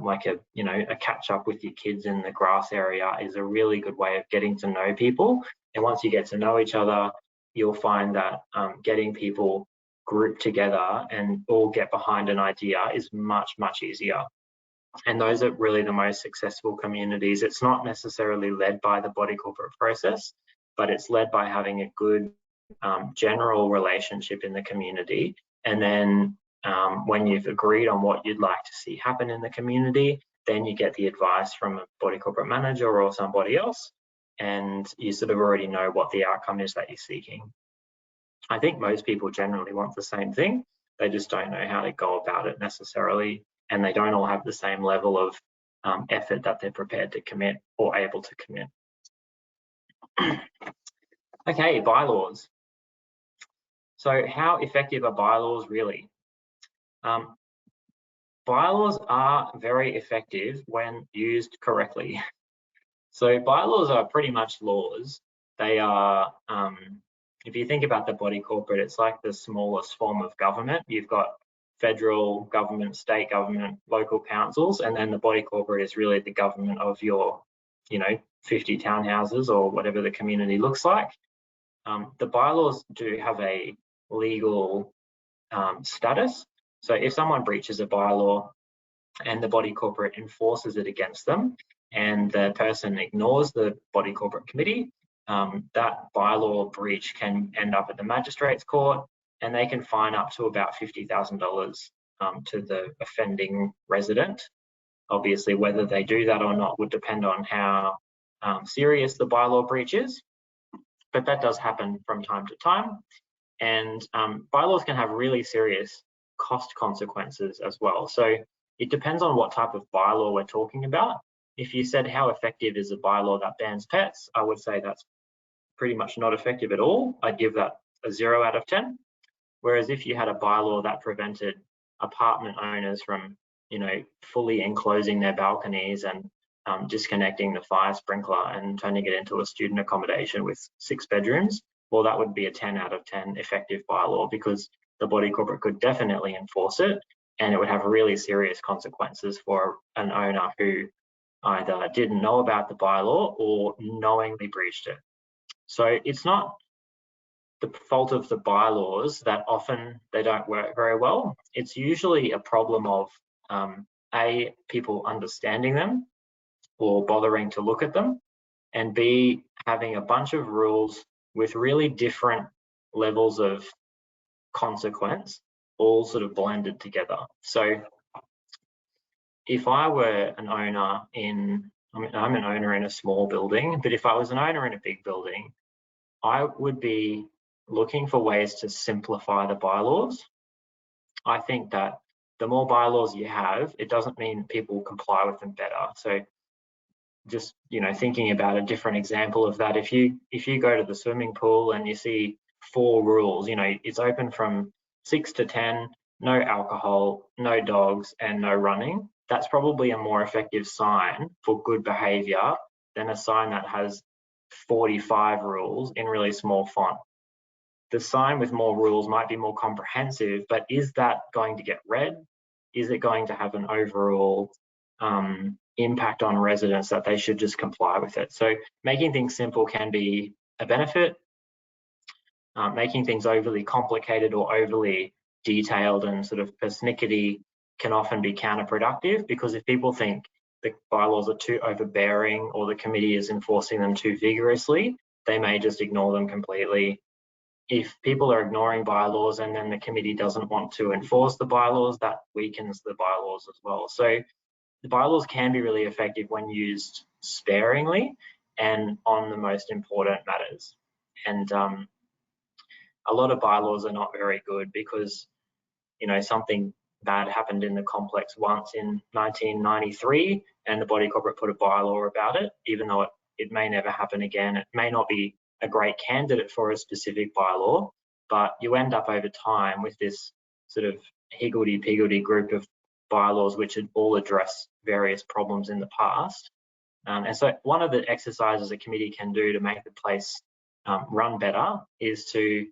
like a catch up with your kids in the grass area is a really good way of getting to know people. And once you get to know each other, you'll find that getting people grouped together and all get behind an idea is much, much easier. And those are really the most successful communities. It's not necessarily led by the body corporate process, but it's led by having a good general relationship in the community. And then when you've agreed on what you'd like to see happen in the community, then you get the advice from a body corporate manager or somebody else, and you sort of already know what the outcome is that you're seeking. I think most people generally want the same thing. They just don't know how to go about it necessarily, and they don't all have the same level of effort that they're prepared to commit or able to commit. Okay, bylaws. So how effective are bylaws really? Bylaws are very effective when used correctly. So bylaws are pretty much laws. They are, if you think about the body corporate, it's like the smallest form of government. You've got federal government, state government, local councils, and then the body corporate is really the government of your, 50 townhouses or whatever the community looks like. The bylaws do have a legal status. So if someone breaches a bylaw and the body corporate enforces it against them, and the person ignores the body corporate committee, that bylaw breach can end up at the magistrate's court, and they can fine up to about $50,000 to the offending resident. Obviously, whether they do that or not would depend on how serious the bylaw breach is, but that does happen from time to time. And bylaws can have really serious cost consequences as well. So it depends on what type of bylaw we're talking about. If you said how effective is a bylaw that bans pets, I would say that's pretty much not effective at all. I'd give that a 0 out of 10. Whereas if you had a bylaw that prevented apartment owners from, fully enclosing their balconies and disconnecting the fire sprinkler and turning it into a student accommodation with 6 bedrooms, well, that would be a 10 out of 10 effective bylaw, because the body corporate could definitely enforce it, and it would have really serious consequences for an owner who either didn't know about the bylaw or knowingly breached it. So it's not the fault of the bylaws that often they don't work very well. It's usually a problem of A, people understanding them, or bothering to look at them, and B, having a bunch of rules with really different levels of consequence all sort of blended together. So if I were an owner I'm an owner in a small building, but if I was an owner in a big building, I would be looking for ways to simplify the bylaws. I think that the more bylaws you have, it doesn't mean people comply with them better. So just, thinking about a different example of that, if you go to the swimming pool and you see 4 rules, it's open from 6 to 10, no alcohol, no dogs, and no running, that's probably a more effective sign for good behavior than a sign that has 45 rules in really small font. The sign with more rules might be more comprehensive, but is that going to get read? Is it going to have an overall impact on residents that they should just comply with it? So making things simple can be a benefit. Making things overly complicated or overly detailed and sort of persnickety can often be counterproductive, because if people think the bylaws are too overbearing or the committee is enforcing them too vigorously, they may just ignore them completely. If people are ignoring bylaws and then the committee doesn't want to enforce the bylaws, that weakens the bylaws as well. So the bylaws can be really effective when used sparingly and on the most important matters. And a lot of bylaws are not very good because, something bad happened in the complex once in 1993 and the body corporate put a bylaw about it, even though it may never happen again. It may not be a great candidate for a specific bylaw, but you end up over time with this sort of higgledy-piggledy group of bylaws which all address various problems in the past. And so one of the exercises a committee can do to make the place run better is to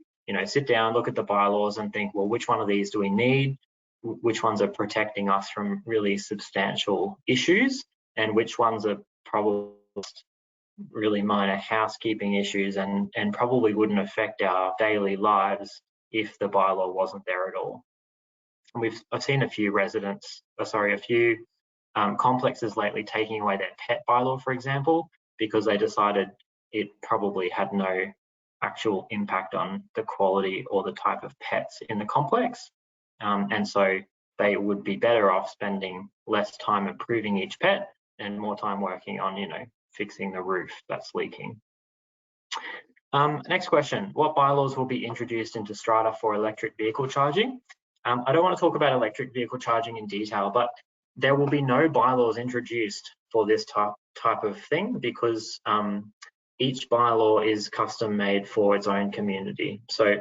sit down, look at the bylaws and think, well, which one of these do we need? Which ones are protecting us from really substantial issues? And which ones are probably really minor housekeeping issues and probably wouldn't affect our daily lives if the bylaw wasn't there at all. And I've seen a few complexes lately taking away their pet bylaw, for example, because they decided it probably had no actual impact on the quality or the type of pets in the complex. And so they would be better off spending less time improving each pet and more time working on, fixing the roof that's leaking. Next question, what bylaws will be introduced into Strata for electric vehicle charging? I don't want to talk about electric vehicle charging in detail, but there will be no bylaws introduced for this type of thing because each bylaw is custom made for its own community. So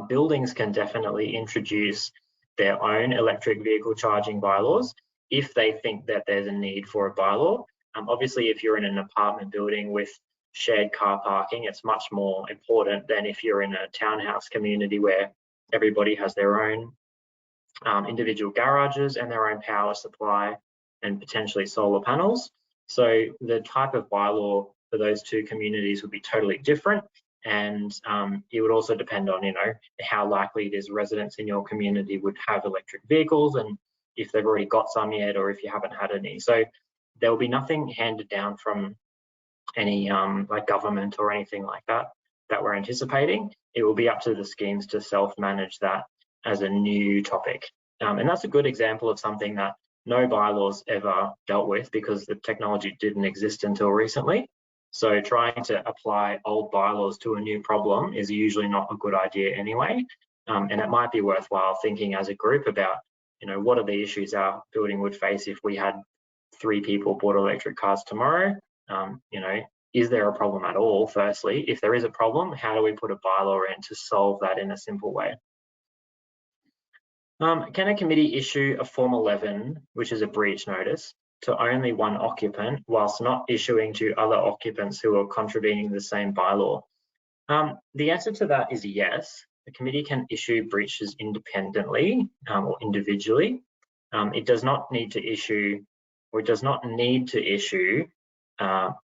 buildings can definitely introduce their own electric vehicle charging bylaws if they think that there's a need for a bylaw. Obviously, if you're in an apartment building with shared car parking, it's much more important than if you're in a townhouse community where everybody has their own individual garages and their own power supply and potentially solar panels. So the type of bylaw for those two communities would be totally different. And it would also depend on, how likely it is residents in your community would have electric vehicles and if they've already got some yet or if you haven't had any. So there will be nothing handed down from any like government or anything like that we're anticipating. It will be up to the schemes to self-manage that as a new topic. And that's a good example of something that no bylaws ever dealt with because the technology didn't exist until recently. So trying to apply old bylaws to a new problem is usually not a good idea anyway. And it might be worthwhile thinking as a group about, what are the issues our building would face if we had 3 people bought electric cars tomorrow? Is there a problem at all? Firstly, if there is a problem, how do we put a bylaw in to solve that in a simple way? Can a committee issue a Form 11, which is a breach notice, to only one occupant whilst not issuing to other occupants who are contravening the same bylaw? The answer to that is yes. The committee can issue breaches independently or individually. It does not need to issue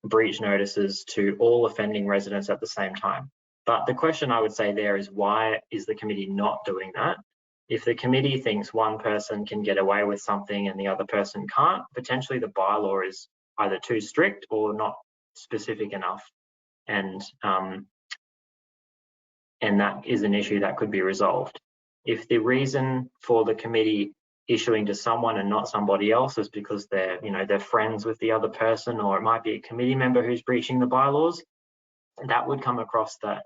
breach notices to all offending residents at the same time. But the question I would say there is, why is the committee not doing that? If the committee thinks one person can get away with something and the other person can't, potentially the bylaw is either too strict or not specific enough, and that is an issue that could be resolved. If the reason for the committee issuing to someone and not somebody else is because they're, they're friends with the other person, or it might be a committee member who's breaching the bylaws, that would come across the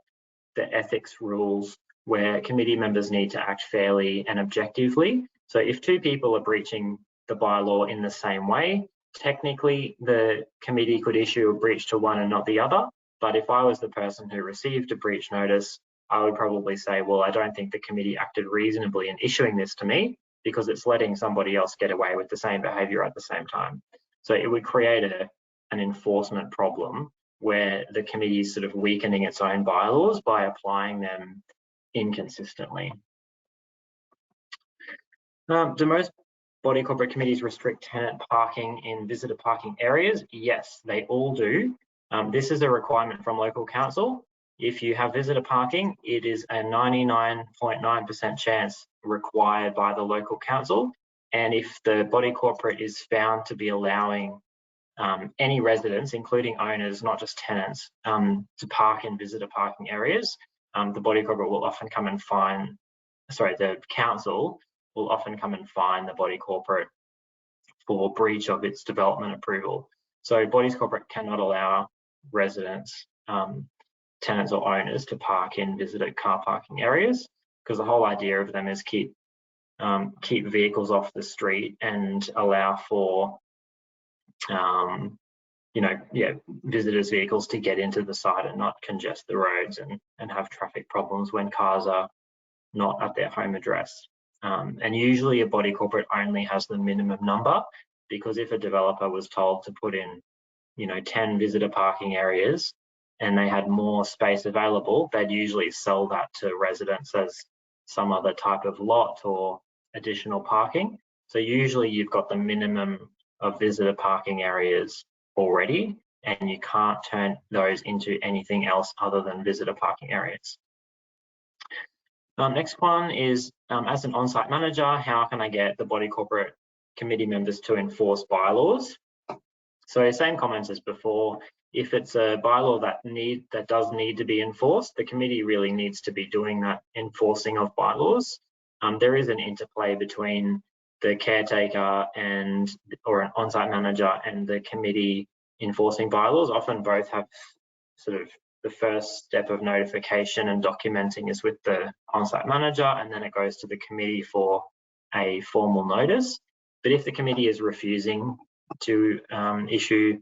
ethics rules, where committee members need to act fairly and objectively. So if two people are breaching the bylaw in the same way, technically the committee could issue a breach to one and not the other. But if I was the person who received a breach notice, I would probably say, well, I don't think the committee acted reasonably in issuing this to me, because it's letting somebody else get away with the same behaviour at the same time. So it would create an enforcement problem where the committee is sort of weakening its own bylaws by applying them inconsistently. Do most body corporate committees restrict tenant parking in visitor parking areas? Yes, they all do. This is a requirement from local council. If you have visitor parking, it is a 99.9% chance required by the local council. And if the body corporate is found to be allowing any residents, including owners, not just tenants, to park in visitor parking areas, the body corporate will often come and fine, the council will often come and fine the body corporate for breach of its development approval. So body corporate cannot allow residents, tenants or owners to park in visitor car parking areas, because the whole idea of them is keep vehicles off the street and allow for visitors' vehicles to get into the site and not congest the roads and have traffic problems when cars are not at their home address. And usually a body corporate only has the minimum number, because if a developer was told to put in 10 visitor parking areas and they had more space available, they'd usually sell that to residents as some other type of lot or additional parking. So usually you've got the minimum of visitor parking areas already, and you can't turn those into anything else other than visitor parking areas. Next one is, as an on-site manager, how can I get the body corporate committee members to enforce bylaws? So same comments as before. If it's a bylaw that does need to be enforced, the committee really needs to be doing that enforcing of bylaws. There is an interplay between the caretaker or an on-site manager and the committee enforcing bylaws. Often both have sort of the first step of notification and documenting is with the on-site manager, and then it goes to the committee for a formal notice. But if the committee is refusing to issue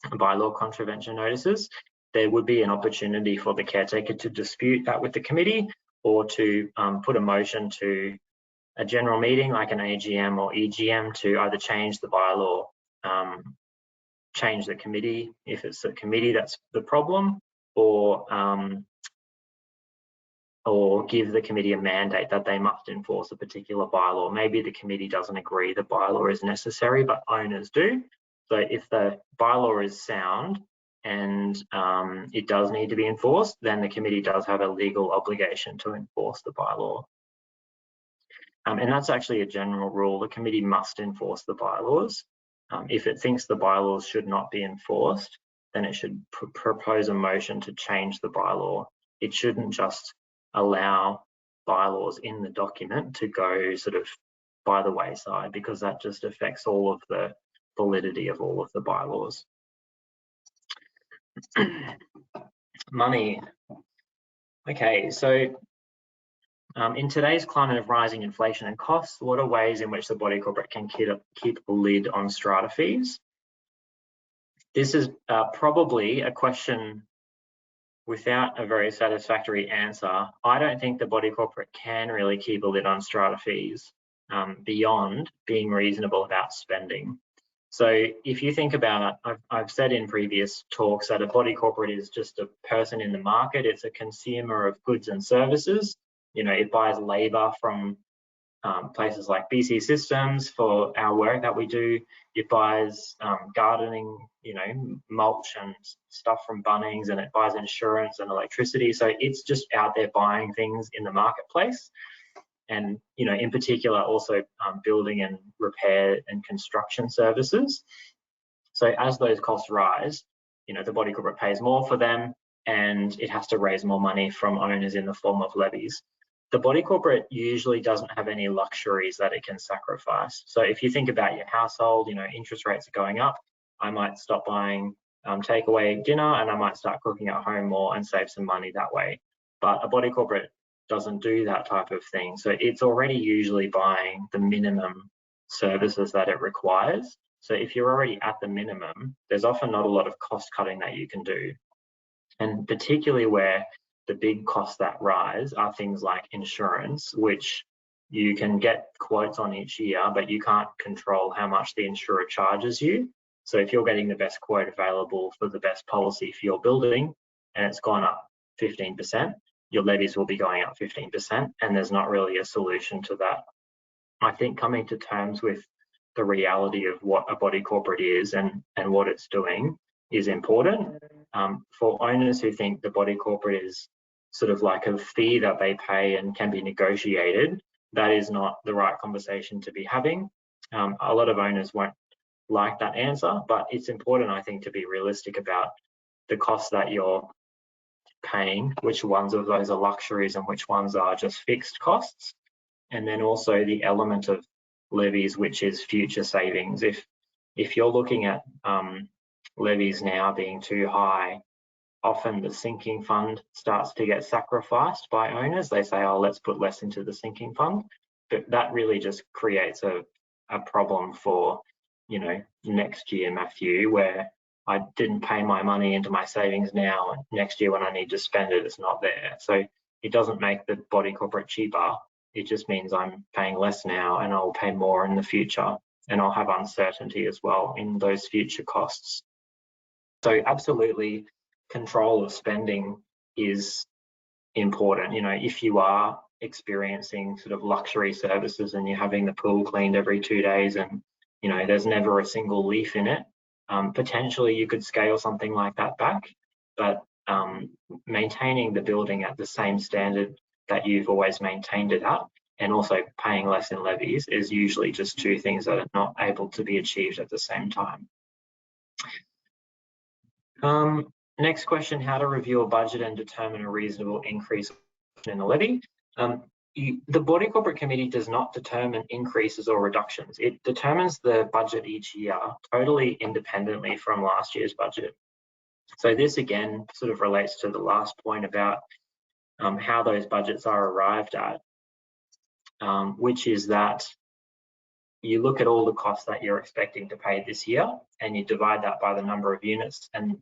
bylaw contravention notices, there would be an opportunity for the caretaker to dispute that with the committee, or to put a motion to a general meeting like an AGM or EGM to either change the bylaw, change the committee if it's the committee that's the problem, or give the committee a mandate that they must enforce a particular bylaw. Maybe the committee doesn't agree the bylaw is necessary, but owners do. So if the bylaw is sound and it does need to be enforced, then the committee does have a legal obligation to enforce the bylaw. And that's actually a general rule. The committee must enforce the bylaws. If it thinks the bylaws should not be enforced, then it should propose a motion to change the bylaw. It shouldn't just allow bylaws in the document to go sort of by the wayside, because that just affects all of the validity of all of the bylaws. Money. Okay, so in today's climate of rising inflation and costs, what are ways in which the body corporate can keep a lid on strata fees? This is probably a question without a very satisfactory answer. I don't think the body corporate can really keep a lid on strata fees beyond being reasonable about spending. So if you think about, I've said in previous talks that a body corporate is just a person in the market. It's a consumer of goods and services. It buys labor from places like BCsystems for our work that we do. It buys gardening, mulch and stuff from Bunnings, and it buys insurance and electricity. So it's just out there buying things in the marketplace. And, in particular, also building and repair and construction services. So as those costs rise, the body corporate pays more for them, and it has to raise more money from owners in the form of levies. The body corporate usually doesn't have any luxuries that it can sacrifice. So if you think about your household, interest rates are going up. I might stop buying takeaway dinner, and I might start cooking at home more and save some money that way. But a body corporate doesn't do that type of thing. So it's already usually buying the minimum services that it requires. So if you're already at the minimum, there's often not a lot of cost cutting that you can do. And particularly where the big costs that rise are things like insurance, which you can get quotes on each year, but you can't control how much the insurer charges you. So if you're getting the best quote available for the best policy for your building and it's gone up 15%, your levies will be going up 15%, and there's not really a solution to that. I think coming to terms with the reality of what a body corporate is and what it's doing is important. For owners who think the body corporate is sort of like a fee that they pay and can be negotiated, that is not the right conversation to be having. A lot of owners won't like that answer, but it's important, I think, to be realistic about the costs that you're paying, which ones of those are luxuries and which ones are just fixed costs. And then also the element of levies, which is future savings. If you're looking at levies now being too high, often the sinking fund starts to get sacrificed by owners. They say, oh, let's put less into the sinking fund. But that really just creates a problem for, next year, Matthew, where I didn't pay my money into my savings now, and next year when I need to spend it, it's not there. So it doesn't make the body corporate cheaper. It just means I'm paying less now and I'll pay more in the future, and I'll have uncertainty as well in those future costs. So absolutely, control of spending is important. If you are experiencing sort of luxury services and you're having the pool cleaned every 2 days and, there's never a single leaf in it, potentially you could scale something like that back. But maintaining the building at the same standard that you've always maintained it at, and also paying less in levies, is usually just two things that are not able to be achieved at the same time. Next question, how to review a budget and determine a reasonable increase in the levy. The Body Corporate Committee does not determine increases or reductions. It determines the budget each year totally independently from last year's budget. So this again sort of relates to the last point about how those budgets are arrived at, which is that you look at all the costs that you're expecting to pay this year and you divide that by the number of units, and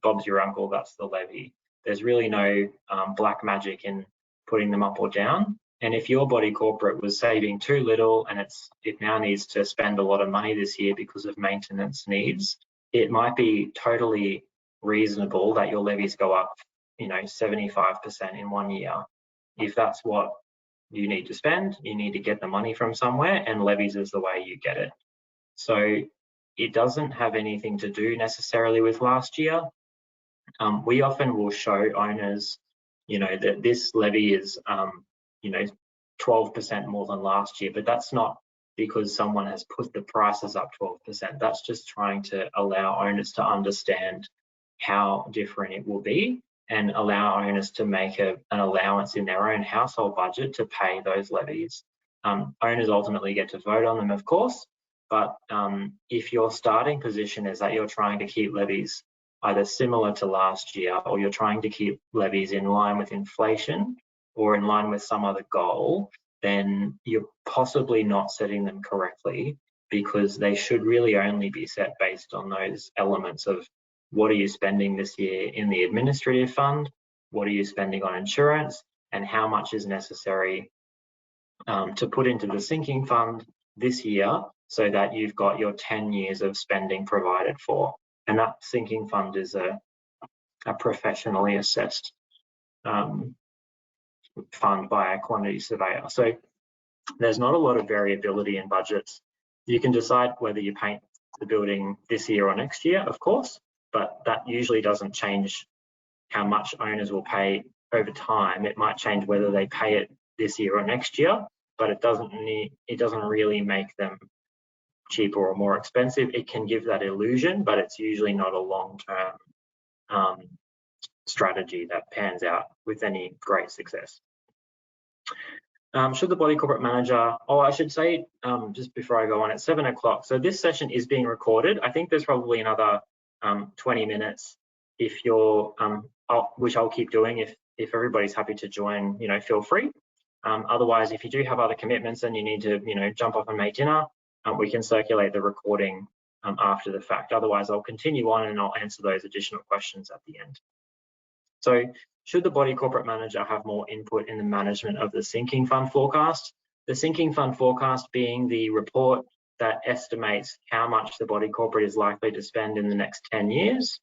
Bob's your uncle, that's the levy. There's really no black magic in putting them up or down. And if your body corporate was saving too little and it now needs to spend a lot of money this year because of maintenance needs, it might be totally reasonable that your levies go up 75% in 1 year. If that's what you need to spend, you need to get the money from somewhere, and levies is the way you get it. So it doesn't have anything to do necessarily with last year. We often will show owners, that this levy is, 12% more than last year, but that's not because someone has put the prices up 12%. That's just trying to allow owners to understand how different it will be, and allow owners to make an allowance in their own household budget to pay those levies. Owners ultimately get to vote on them, of course, but if your starting position is that you're trying to keep levies either similar to last year, or you're trying to keep levies in line with inflation or in line with some other goal, then you're possibly not setting them correctly, because they should really only be set based on those elements of what are you spending this year in the administrative fund, what are you spending on insurance, and how much is necessary to put into the sinking fund this year so that you've got your 10 years of spending provided for. And that sinking fund is a professionally assessed fund by a quantity surveyor. So there's not a lot of variability in budgets. You can decide whether you paint the building this year or next year, of course, but that usually doesn't change how much owners will pay over time. It might change whether they pay it this year or next year, but it doesn't really make them cheaper or more expensive. It can give that illusion, but it's usually not a long-term strategy that pans out with any great success. Should the body corporate manager, I should say, just before I go on, at 7 o'clock. So this session is being recorded. I think there's probably another 20 minutes if you're, which I'll keep doing if everybody's happy to join, feel free. Otherwise, if you do have other commitments and you need to, jump off and make dinner, we can circulate the recording after the fact. Otherwise, I'll continue on and I'll answer those additional questions at the end. So should the body corporate manager have more input in the management of the sinking fund forecast? The sinking fund forecast being the report that estimates how much the body corporate is likely to spend in the next 10 years.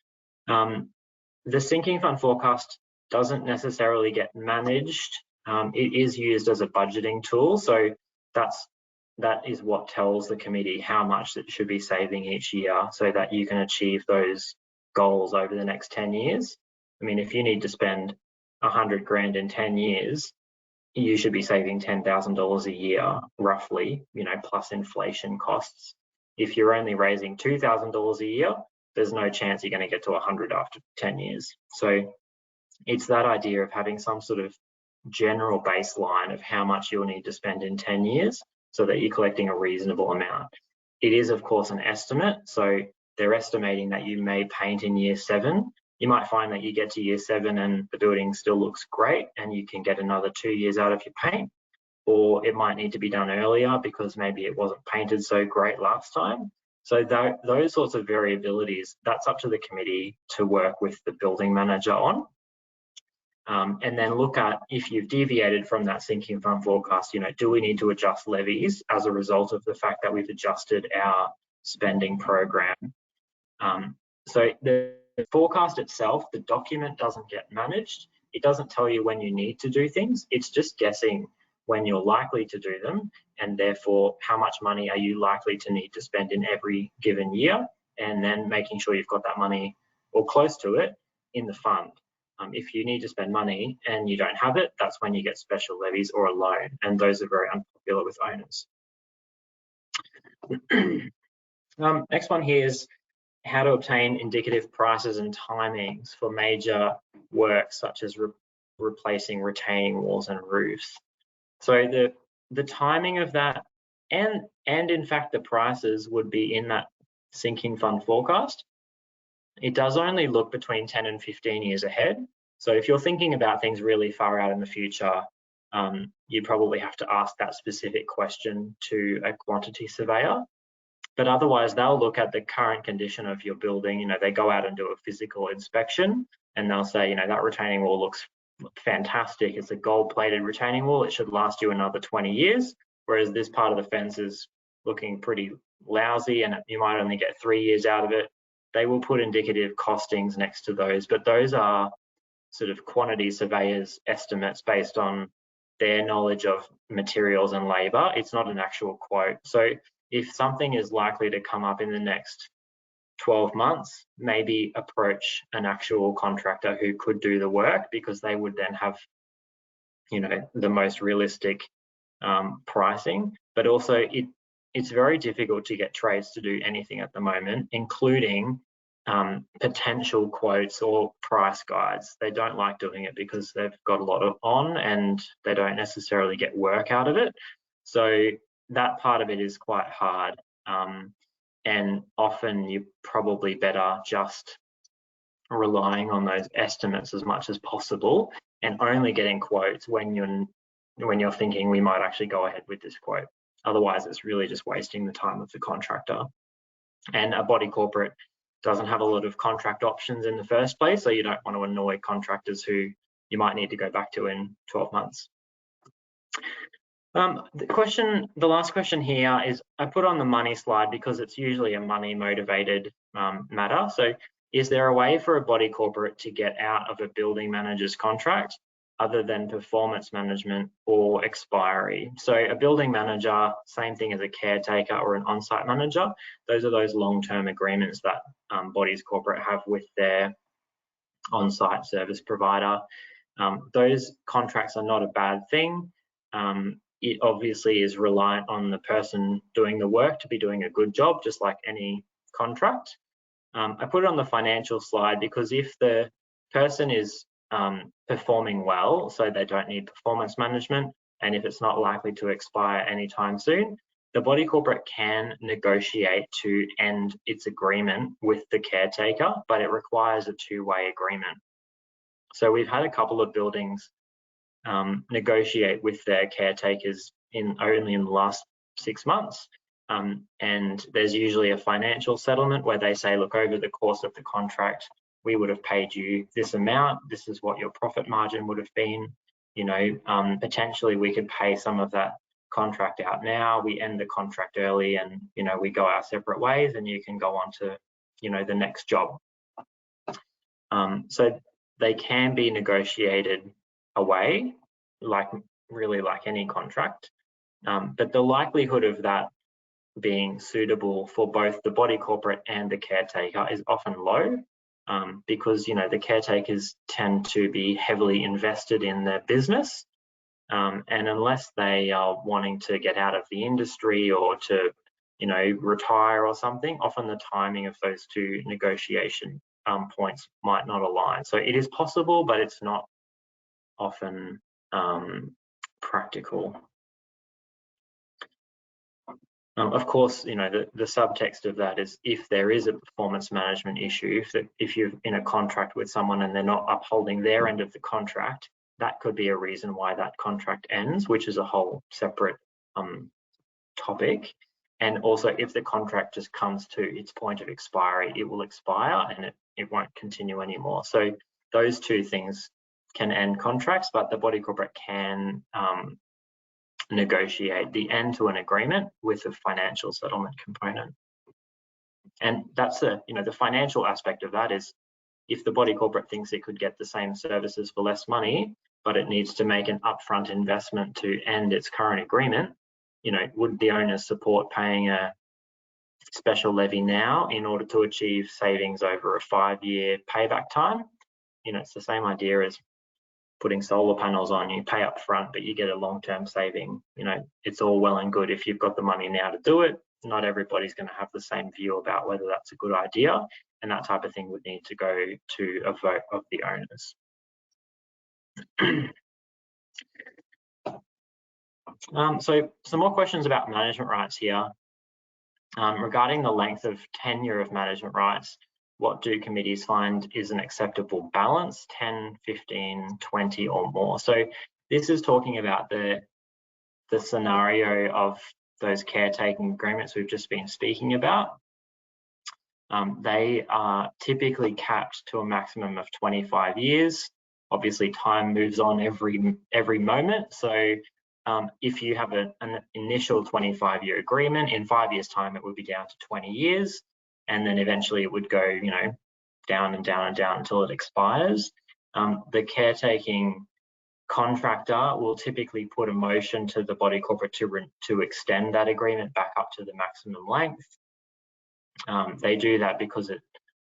The sinking fund forecast doesn't necessarily get managed. It is used as a budgeting tool. So that is what tells the committee how much it should be saving each year so that you can achieve those goals over the next 10 years. I mean, if you need to spend 100 grand in 10 years, you should be saving $10,000 a year, roughly, plus inflation costs. If you're only raising $2,000 a year, there's no chance you're going to get to 100 after 10 years. So it's that idea of having some sort of general baseline of how much you'll need to spend in 10 years so that you're collecting a reasonable amount. It is, of course, an estimate. So they're estimating that you may paint in year 7. You might find that you get to year 7 and the building still looks great and you can get another 2 years out of your paint, or it might need to be done earlier because maybe it wasn't painted so great last time. So those sorts of variabilities, that's up to the committee to work with the building manager on. And then look at, if you've deviated from that sinking fund forecast, do we need to adjust levies as a result of the fact that we've adjusted our spending program? So the forecast itself, the document doesn't get managed. It doesn't tell you when you need to do things. It's just guessing when you're likely to do them, and therefore how much money are you likely to need to spend in every given year, and then making sure you've got that money or close to it in the fund. If you need to spend money and you don't have it, that's when you get special levies or a loan, and those are very unpopular with owners. Next one here is how to obtain indicative prices and timings for major works such as replacing retaining walls and roofs. So the timing of that and in fact the prices would be in that sinking fund forecast. It does only look between 10 and 15 years ahead. So if you're thinking about things really far out in the future, you probably have to ask that specific question to a quantity surveyor. But otherwise, they'll look at the current condition of your building. They go out and do a physical inspection, and they'll say, that retaining wall looks fantastic. It's a gold-plated retaining wall. It should last you another 20 years, whereas this part of the fence is looking pretty lousy, and you might only get 3 years out of it. They will put indicative costings next to those, but those are sort of quantity surveyors' estimates based on their knowledge of materials and labour. It's not an actual quote. So if something is likely to come up in the next 12 months, maybe approach an actual contractor who could do the work, because they would then have, the most realistic pricing. But also it's very difficult to get trades to do anything at the moment, including potential quotes or price guides. They don't like doing it because they've got a lot on and they don't necessarily get work out of it. So that part of it is quite hard, and often you're probably better just relying on those estimates as much as possible and only getting quotes when you're thinking we might actually go ahead with this quote. Otherwise, it's really just wasting the time of the contractor. And a body corporate doesn't have a lot of contract options in the first place, so you don't want to annoy contractors who you might need to go back to in 12 months. The last question here is, I put on the money slide because it's usually a money motivated matter. So is there a way for a body corporate to get out of a building manager's contract other than performance management or expiry? So a building manager, same thing as a caretaker or an on-site manager. Those are those long-term agreements that bodies corporate have with their on-site service provider. Those contracts are not a bad thing. it obviously is reliant on the person doing the work to be doing a good job, just like any contract. I put it on the financial slide because if the person is performing well, so they don't need performance management, and if it's not likely to expire anytime soon, the body corporate can negotiate to end its agreement with the caretaker, but it requires a two-way agreement. So we've had a couple of buildings negotiate with their caretakers only in the last 6 months. And there's usually a financial settlement where they say, look, over the course of the contract, we would have paid you this amount. This is what your profit margin would have been. Potentially we could pay some of that contract out now. We end the contract early and, we go our separate ways and you can go on to, the next job. So they can be negotiated away, really like any contract. But the likelihood of that being suitable for both the body corporate and the caretaker is often low, because the caretakers tend to be heavily invested in their business, and unless they are wanting to get out of the industry or to retire or something, often the timing of those two negotiation points might not align. So it is possible, but it's not often practical. Of course, the subtext of that is if there is a performance management issue, if you're in a contract with someone and they're not upholding their end of the contract, that could be a reason why that contract ends, which is a whole separate topic. And also, if the contract just comes to its point of expiry, it will expire and it won't continue anymore. So those two things can end contracts, but the body corporate can negotiate the end to an agreement with a financial settlement component. And that's the financial aspect of that is if the body corporate thinks it could get the same services for less money, but it needs to make an upfront investment to end its current agreement, would the owners support paying a special levy now in order to achieve savings over a 5-year payback time? It's the same idea as putting solar panels on. You pay up front, but you get a long-term saving. It's all well and good if you've got the money now to do it. Not everybody's going to have the same view about whether that's a good idea, and that type of thing would need to go to a vote of the owners. So some more questions about management rights here. Regarding the length of tenure of management rights, what do committees find is an acceptable balance, 10, 15, 20 or more? So this is talking about the scenario of those caretaking agreements we've just been speaking about. They are typically capped to a maximum of 25 years. Obviously, time moves on every moment. So if you have an initial 25-year agreement, in 5 years' time, it would be down to 20 years. And then eventually it would go, down and down and down until it expires. The caretaking contractor will typically put a motion to the body corporate to extend that agreement back up to the maximum length. They do that because it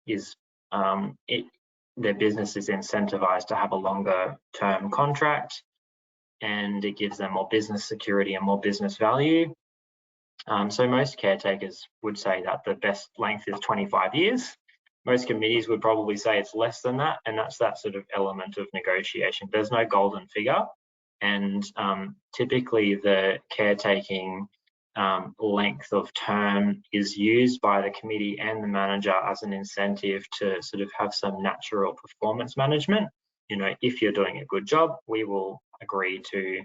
is their business is incentivized to have a longer term contract, and it gives them more business security and more business value. So most caretakers would say that the best length is 25 years. Most committees would probably say it's less than that, and that's that sort of element of negotiation. There's no golden figure, and typically the caretaking length of term is used by the committee and the manager as an incentive to sort of have some natural performance management. If you're doing a good job, we will agree to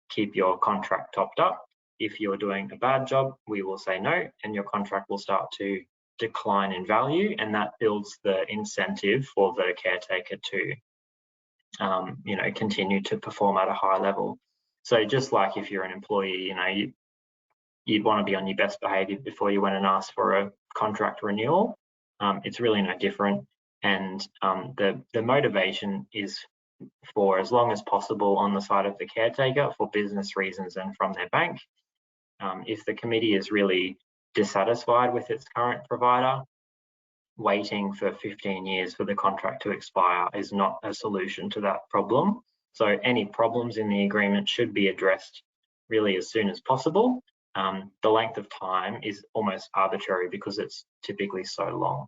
keep your contract topped up. If you're doing a bad job, we will say no, and your contract will start to decline in value, and that builds the incentive for the caretaker to continue to perform at a high level. So just like if you're an employee, you'd want to be on your best behavior before you went and asked for a contract renewal. It's really no different, and the motivation is for as long as possible on the side of the caretaker for business reasons and from their bank. If the committee is really dissatisfied with its current provider, waiting for 15 years for the contract to expire is not a solution to that problem. So any problems in the agreement should be addressed really as soon as possible. The length of time is almost arbitrary because it's typically so long.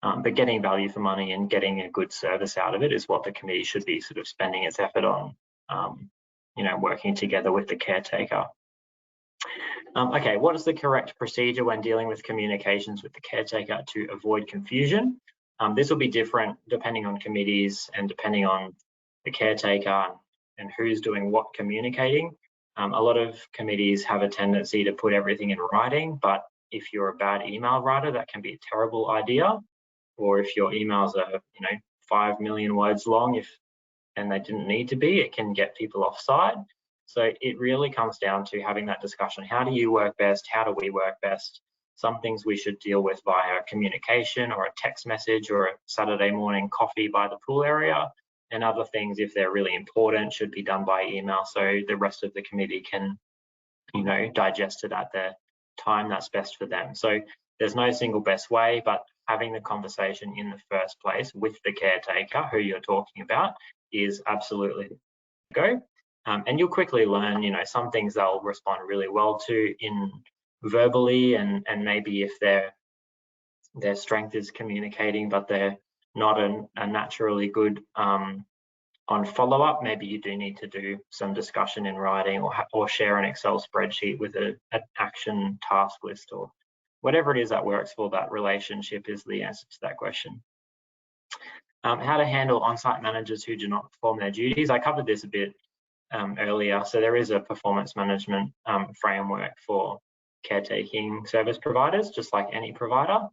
But getting value for money and getting a good service out of it is what the committee should be sort of spending its effort on, working together with the caretaker. Okay, what is the correct procedure when dealing with communications with the caretaker to avoid confusion? This will be different depending on committees and depending on the caretaker and who's doing what communicating. A lot of committees have a tendency to put everything in writing, but if you're a bad email writer, that can be a terrible idea. Or if your emails are, 5 million words long, and they didn't need to be, it can get people offside. So it really comes down to having that discussion. How do you work best? How do we work best? Some things we should deal with via communication or a text message or a Saturday morning coffee by the pool area. And other things, if they're really important, should be done by email so the rest of the committee can, digest it at the time that's best for them. So there's no single best way, but having the conversation in the first place with the caretaker who you're talking about is absolutely go. And you'll quickly learn, some things they'll respond really well to in verbally, and maybe if their strength is communicating, but they're not a naturally good on follow-up, maybe you do need to do some discussion in writing or share an Excel spreadsheet with an action task list or whatever it is that works for that relationship is the answer to that question. How to handle on-site managers who do not perform their duties. I covered this a bit earlier. So there is a performance management framework for caretaking service providers, just like any provider.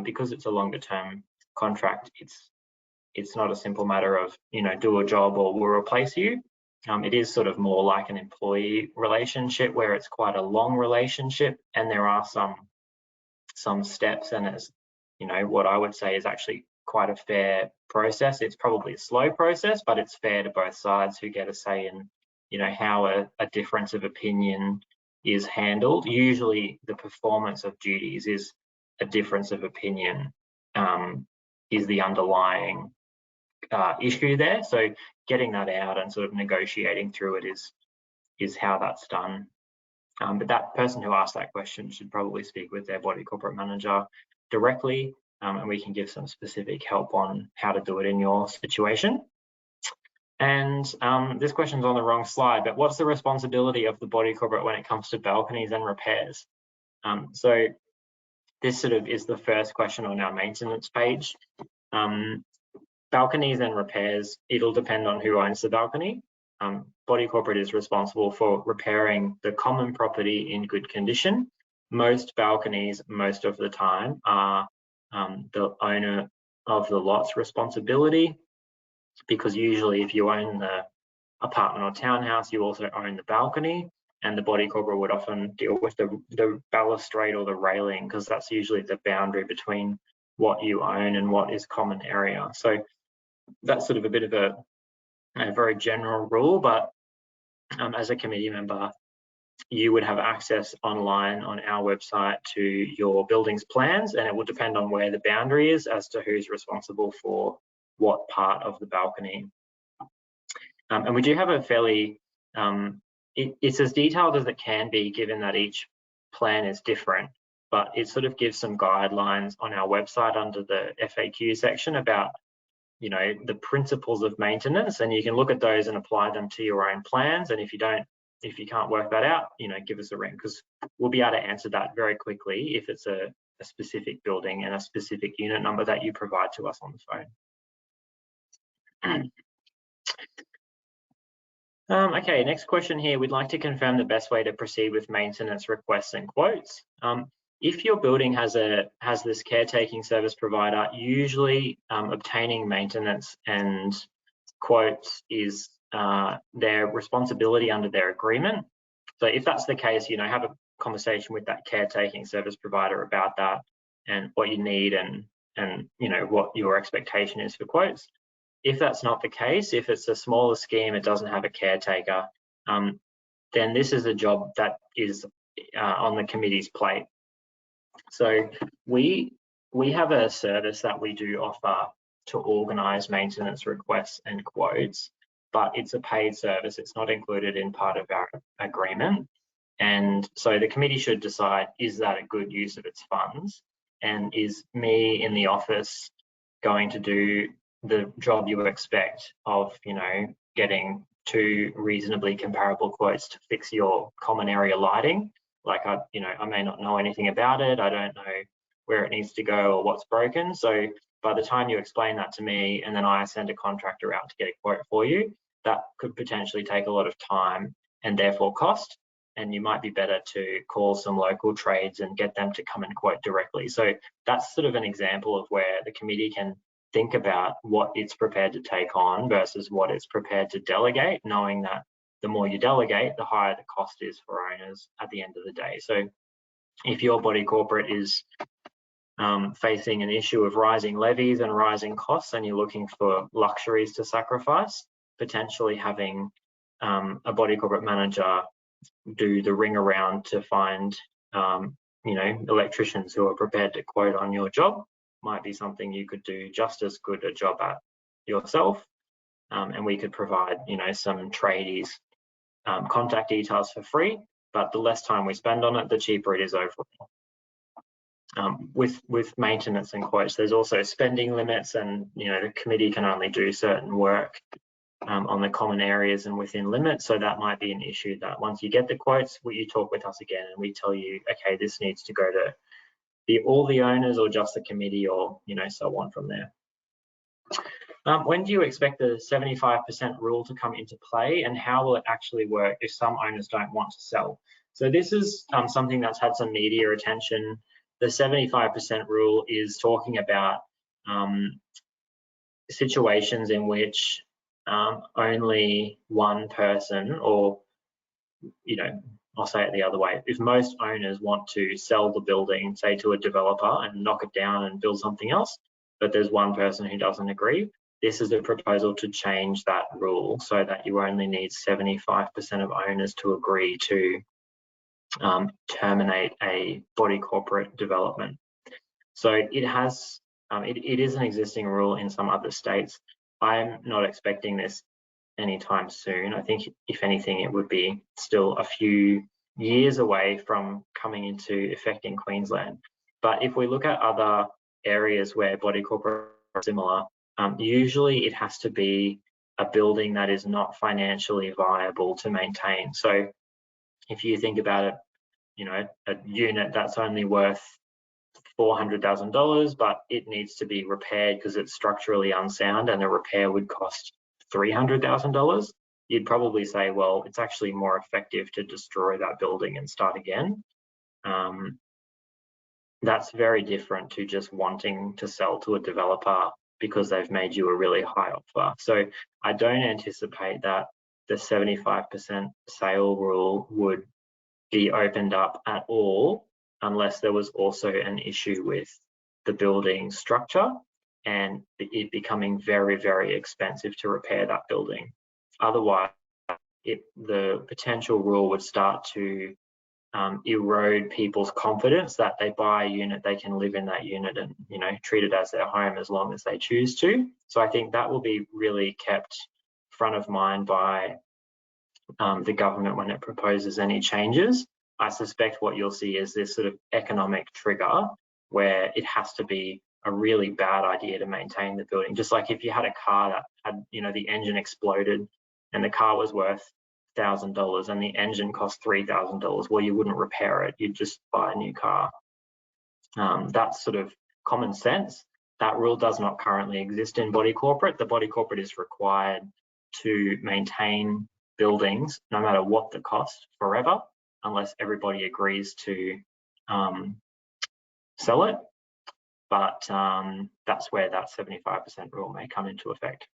Because it's a longer term contract, it's not a simple matter of, do a job or we'll replace you. It is sort of more like an employee relationship where it's quite a long relationship, and there are some steps, and it's, what I would say is actually quite a fair process. It's probably a slow process, but it's fair to both sides who get a say in, how a difference of opinion is handled. Usually the performance of duties is a difference of opinion, is the underlying issue there. So getting that out and sort of negotiating through it is how that's done. But that person who asked that question should probably speak with their body corporate manager directly, and we can give some specific help on how to do it in your situation. And this question's on the wrong slide, but what's the responsibility of the body corporate when it comes to balconies and repairs? So this sort of is the first question on our maintenance page. Balconies and repairs, it'll depend on who owns the balcony. Body corporate is responsible for repairing the common property in good condition. Most balconies, most of the time, are the owner of the lot's responsibility, because usually if you own the apartment or townhouse, you also own the balcony, and the body corporate would often deal with the balustrade or the railing, because that's usually the boundary between what you own and what is common area. So that's sort of a bit of a very general rule, but as a committee member, you would have access online on our website to your building's plans, and it will depend on where the boundary is as to who's responsible for what part of the balcony. And we do have a fairly, it's as detailed as it can be, given that each plan is different, but it sort of gives some guidelines on our website under the FAQ section about, the principles of maintenance, and you can look at those and apply them to your own plans. And if you can't work that out, give us a ring, because we'll be able to answer that very quickly if it's a specific building and a specific unit number that you provide to us on the phone. Okay, next question here. We'd like to confirm the best way to proceed with maintenance requests and quotes. If your building has this caretaking service provider, usually obtaining maintenance and quotes is their responsibility under their agreement. So if that's the case, have a conversation with that caretaking service provider about that and what you need and what your expectation is for quotes. If that's not the case, if it's a smaller scheme, it doesn't have a caretaker, then this is a job that is on the committee's plate. So we have a service that we do offer to organise maintenance requests and quotes. but it's a paid service. It's not included in part of our agreement. And so the committee should decide, is that a good use of its funds? And is me in the office going to do the job you would expect of, getting 2 reasonably comparable quotes to fix your common area lighting? Like, I may not know anything about it. I don't know where it needs to go or what's broken. So by the time you explain that to me and then I send a contractor out to get a quote for you, that could potentially take a lot of time and therefore cost. And you might be better to call some local trades and get them to come and quote directly. So that's sort of an example of where the committee can think about what it's prepared to take on versus what it's prepared to delegate, knowing that the more you delegate, the higher the cost is for owners at the end of the day. So if your body corporate is facing an issue of rising levies and rising costs and you're looking for luxuries to sacrifice, potentially having a body corporate manager do the ring around to find electricians who are prepared to quote on your job might be something you could do just as good a job at yourself, and we could provide some tradies contact details for free, but the less time we spend on it, the cheaper it is overall. With maintenance and quotes, there's also spending limits, and the committee can only do certain work on the common areas and within limits. So that might be an issue that once you get the quotes, you talk with us again and we tell you, okay, this needs to go to all the owners or just the committee, or so on from there. When do you expect the 75% rule to come into play, and how will it actually work if some owners don't want to sell? So this is something that's had some media attention. The 75% rule is talking about situations in which only one person, or I'll say it the other way, if most owners want to sell the building, say to a developer, and knock it down and build something else, but there's one person who doesn't agree, this is a proposal to change that rule so that you only need 75% of owners to agree to terminate a body corporate development. So it has, it is an existing rule in some other states. I'm not expecting this anytime soon. I think if anything, it would be still a few years away from coming into effect in Queensland. But if we look at other areas where body corporate are similar, usually it has to be a building that is not financially viable to maintain. So if you think about it, a unit that's only worth $400,000, but it needs to be repaired because it's structurally unsound and the repair would cost $300,000, you'd probably say, well, it's actually more effective to destroy that building and start again. That's very different to just wanting to sell to a developer because they've made you a really high offer. So I don't anticipate that the 75% sale rule would be opened up at all unless there was also an issue with the building structure and it becoming very, very expensive to repair that building. Otherwise, the potential rule would start to erode people's confidence that they buy a unit, they can live in that unit and treat it as their home as long as they choose to. So I think that will be really kept front of mind by the government when it proposes any changes. I suspect what you'll see is this sort of economic trigger where it has to be a really bad idea to maintain the building. Just like if you had a car that had, the engine exploded and the car was worth $1,000 and the engine cost $3,000, well, you wouldn't repair it, you'd just buy a new car. That's sort of common sense. That rule does not currently exist in body corporate. The body corporate is required to maintain buildings, no matter what the cost, forever, unless everybody agrees to sell it. But that's where that 75% rule may come into effect.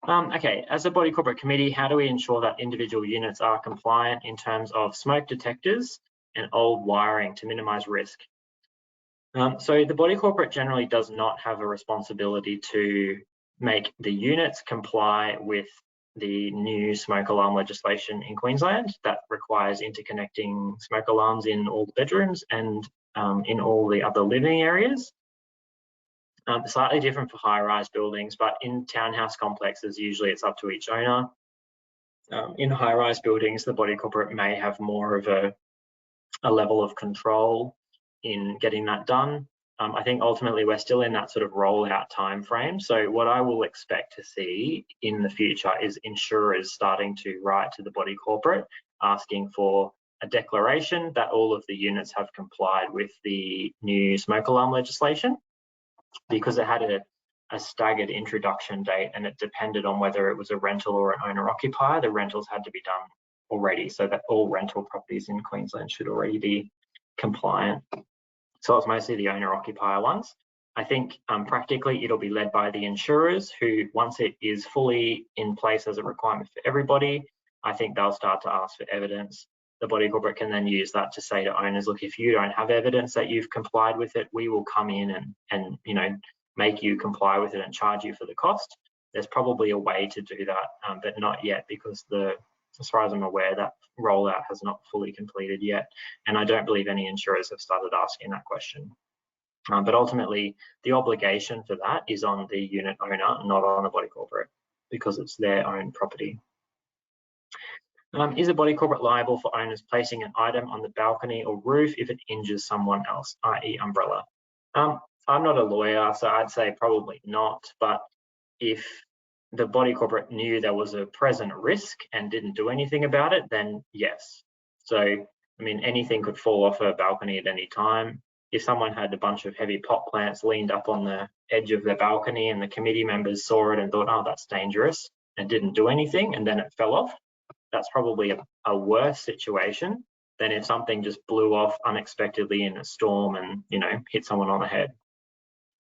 Okay, as a body corporate committee, how do we ensure that individual units are compliant in terms of smoke detectors and old wiring to minimise risk? So the body corporate generally does not have a responsibility to make the units comply with the new smoke alarm legislation in Queensland that requires interconnecting smoke alarms in all the bedrooms and in all the other living areas. Slightly different for high-rise buildings, but in townhouse complexes, usually it's up to each owner. In high-rise buildings, the body corporate may have more of a level of control in getting that done. I think ultimately we're still in that sort of rollout time frame. So what I will expect to see in the future is insurers starting to write to the body corporate asking for a declaration that all of the units have complied with the new smoke alarm legislation, because it had a staggered introduction date and it depended on whether it was a rental or an owner occupier. The rentals had to be done already, so that all rental properties in Queensland should already be compliant. So it's mostly the owner occupier ones. I think practically it'll be led by the insurers who, once it is fully in place as a requirement for everybody, I think they'll start to ask for evidence. The body corporate can then use that to say to owners, look, if you don't have evidence that you've complied with it, we will come in and you know, make you comply with it and charge you for the cost. There's probably a way to do that, but not yet, because as far as I'm aware, that rollout has not fully completed yet. And I don't believe any insurers have started asking that question. But ultimately, the obligation for that is on the unit owner, not on the body corporate, because it's their own property. Is a body corporate liable for owners placing an item on the balcony or roof if it injures someone else, i.e. umbrella? I'm not a lawyer, so I'd say probably not. But if the body corporate knew there was a present risk and didn't do anything about it, then yes. So, I mean, anything could fall off a balcony at any time. If someone had a bunch of heavy pot plants leaned up on the edge of their balcony and the committee members saw it and thought, oh, that's dangerous, and didn't do anything, and then it fell off, that's probably a worse situation than if something just blew off unexpectedly in a storm and, you know, hit someone on the head.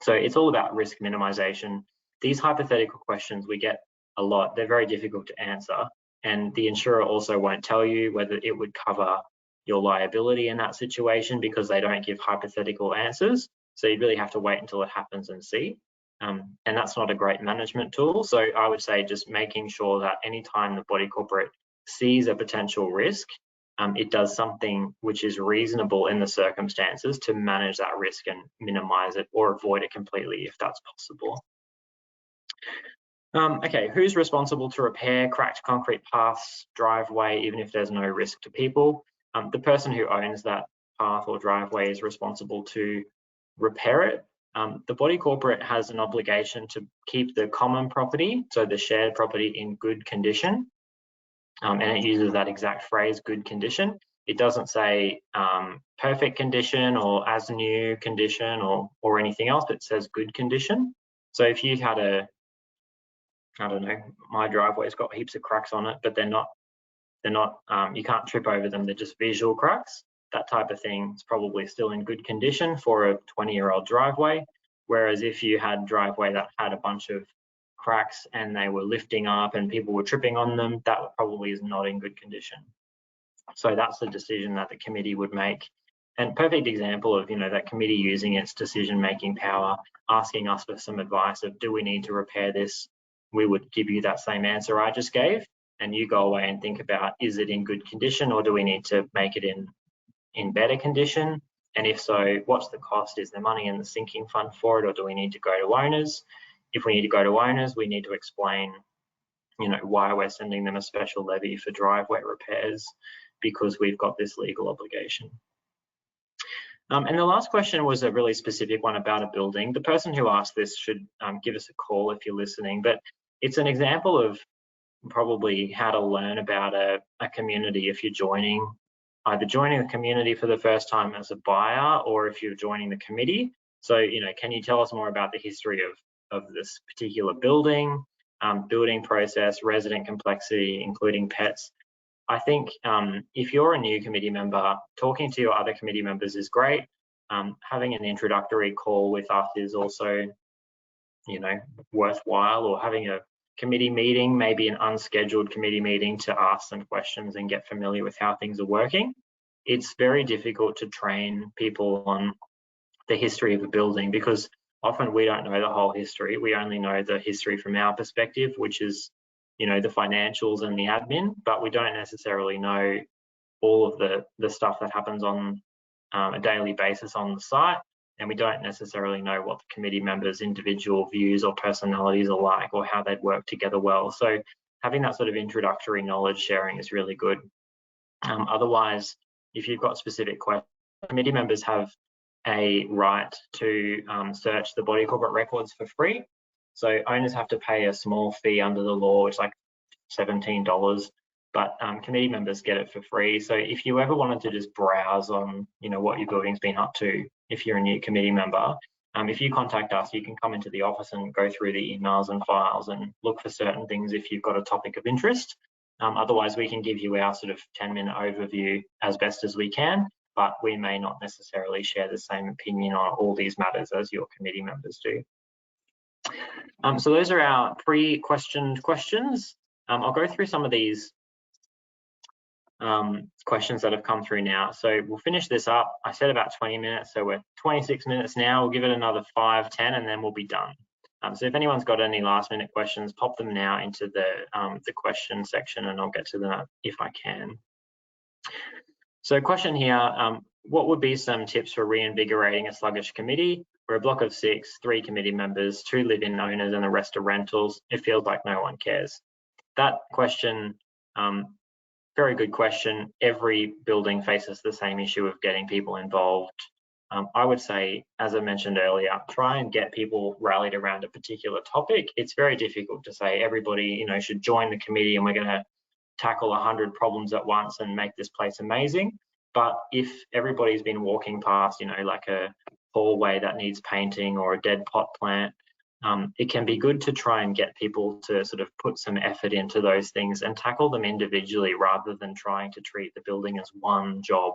So it's all about risk minimization. These hypothetical questions we get a lot. They're very difficult to answer, and the insurer also won't tell you whether it would cover your liability in that situation, because they don't give hypothetical answers. So you really have to wait until it happens and see. And that's not a great management tool. So I would say just making sure that anytime the body corporate sees a potential risk, it does something which is reasonable in the circumstances to manage that risk and minimize it or avoid it completely if that's possible. Okay, who's responsible to repair cracked concrete paths, driveway, even if there's no risk to people? The person who owns that path or driveway is responsible to repair it. The body corporate has an obligation to keep the common property, so the shared property, in good condition. And it uses that exact phrase, good condition. It doesn't say perfect condition or as new condition or anything else. It says good condition. So if you had I don't know, my driveway's got heaps of cracks on it, but they're not, you can't trip over them. They're just visual cracks. That type of thing is probably still in good condition for a 20-year-old driveway. Whereas if you had a driveway that had a bunch of cracks and they were lifting up and people were tripping on them, that probably is not in good condition. So that's the decision that the committee would make. And perfect example of, you know, that committee using its decision-making power, asking us for some advice of, do we need to repair this? We would give you that same answer I just gave, and you go away and think about, is it in good condition, or do we need to make it in better condition? And if so, what's the cost? Is there money in the sinking fund for it, or do we need to go to owners? If we need to go to owners, we need to explain, you know, why we're sending them a special levy for driveway repairs, because we've got this legal obligation. And the last question was a really specific one about a building. The person who asked this should give us a call if you're listening, but it's an example of probably how to learn about a community if you're either joining the community for the first time as a buyer, or if you're joining the committee. So, you know, can you tell us more about the history of this particular building, building process, resident complexity, including pets? I think if you're a new committee member, talking to your other committee members is great. Having an introductory call with us is also, you know, worthwhile, or having a committee meeting, maybe an unscheduled committee meeting, to ask some questions and get familiar with how things are working. It's very difficult to train people on the history of a building, because often we don't know the whole history. We only know the history from our perspective, which is, you know, the financials and the admin, but we don't necessarily know all of the stuff that happens on a daily basis on the site. and we don't necessarily know what the committee members' individual views or personalities are like, or how they'd work together well. So having that sort of introductory knowledge sharing is really good. Otherwise, if you've got specific questions, committee members have a right to search the body corporate records for free. So owners have to pay a small fee under the law, which is like $17, but committee members get it for free. So if you ever wanted to just browse on, what your building's been up to, if you're a new committee member, if you contact us, you can come into the office and go through the emails and files and look for certain things if you've got a topic of interest. Otherwise, we can give you our sort of 10-minute overview as best as we can, but we may not necessarily share the same opinion on all these matters as your committee members do. So those are our pre-questioned questions. I'll go through some of these questions that have come through now. So we'll finish this up. I said about 20 minutes, so we're 26 minutes now. We'll give it another 5, 10, and then we'll be done. So if anyone's got any last-minute questions, pop them now into the question section, and I'll get to them if I can. So question here, what would be some tips for reinvigorating a sluggish committee? We're a block of 6, 3 committee members, 2 live-in owners, and the rest are rentals. It feels like no one cares. That question, very good question. Every building faces the same issue of getting people involved. I would say, as I mentioned earlier, try and get people rallied around a particular topic. It's very difficult to say everybody, should join the committee and we're going to tackle 100 problems at once and make this place amazing. But if everybody's been walking past, like a hallway that needs painting or a dead pot plant, it can be good to try and get people to sort of put some effort into those things and tackle them individually rather than trying to treat the building as one job.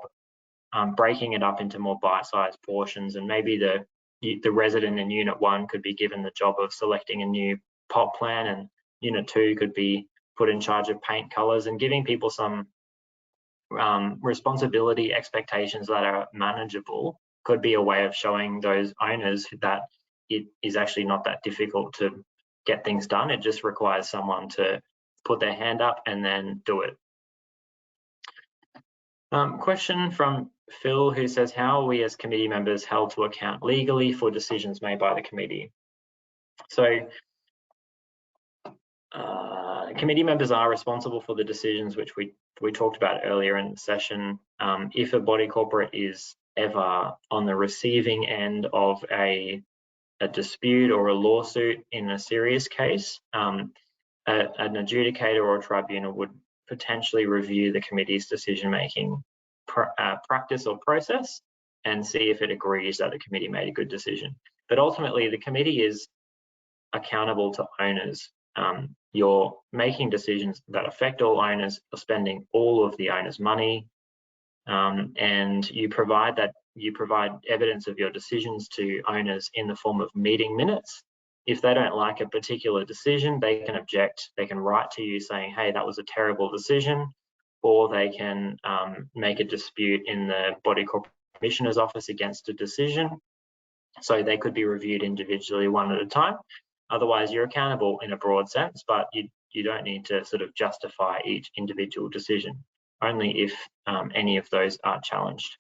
Breaking it up into more bite-sized portions, and maybe the resident in Unit 1 could be given the job of selecting a new pot plan, and Unit 2 could be put in charge of paint colours, and giving people some responsibility expectations that are manageable could be a way of showing those owners that it is actually not that difficult to get things done. It just requires someone to put their hand up and then do it. Question from Phil, who says, how are we as committee members held to account legally for decisions made by the committee? So committee members are responsible for the decisions which we talked about earlier in the session. If a body corporate is ever on the receiving end of a dispute or a lawsuit in a serious case, an adjudicator or a tribunal would potentially review the committee's decision-making practice or process and see if it agrees that the committee made a good decision. But ultimately, the committee is accountable to owners. You're making decisions that affect all owners, you're spending all of the owners' money, and you provide evidence of your decisions to owners in the form of meeting minutes. If they don't like a particular decision, they can object. They can write to you saying, hey, that was a terrible decision, or they can make a dispute in the body corporate commissioner's office against a decision. So they could be reviewed individually one at a time. Otherwise, you're accountable in a broad sense, but you don't need to sort of justify each individual decision, only if any of those are challenged.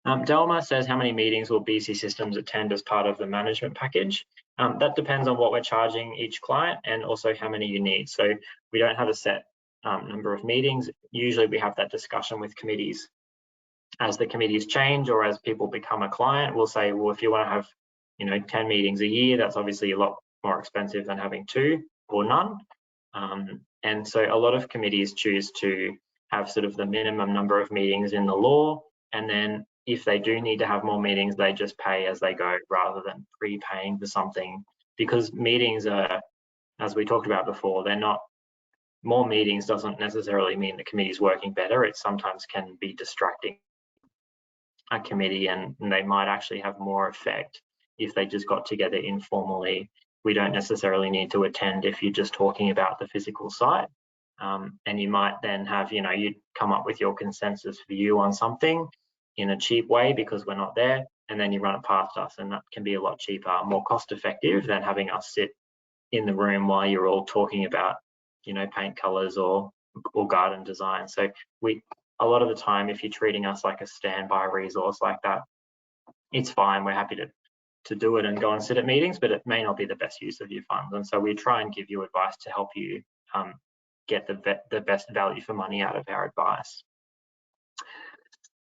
Delma says, how many meetings will BCsystems attend as part of the management package? That depends on what we're charging each client and also how many you need. So we don't have a set number of meetings. Usually we have that discussion with committees. As the committees change or as people become a client, we'll say, well, if you want to have 10 meetings a year, that's obviously a lot more expensive than having 2 or none. And so a lot of committees choose to have sort of the minimum number of meetings in the law, and then if they do need to have more meetings, they just pay as they go rather than prepaying for something, because meetings are, as we talked about before, they're not, more meetings doesn't necessarily mean the committee's working better. It sometimes can be distracting a committee, and they might actually have more effect if they just got together informally. We don't necessarily need to attend if you're just talking about the physical site. And you might then have, you'd come up with your consensus view on something in a cheap way because we're not there, and then you run it past us, and that can be a lot cheaper, more cost effective than having us sit in the room while you're all talking about, paint colors or garden design. So a lot of the time, if you're treating us like a standby resource like that, it's fine. We're happy to do it and go and sit at meetings, but it may not be the best use of your funds. And so we try and give you advice to help you get the best value for money out of our advice.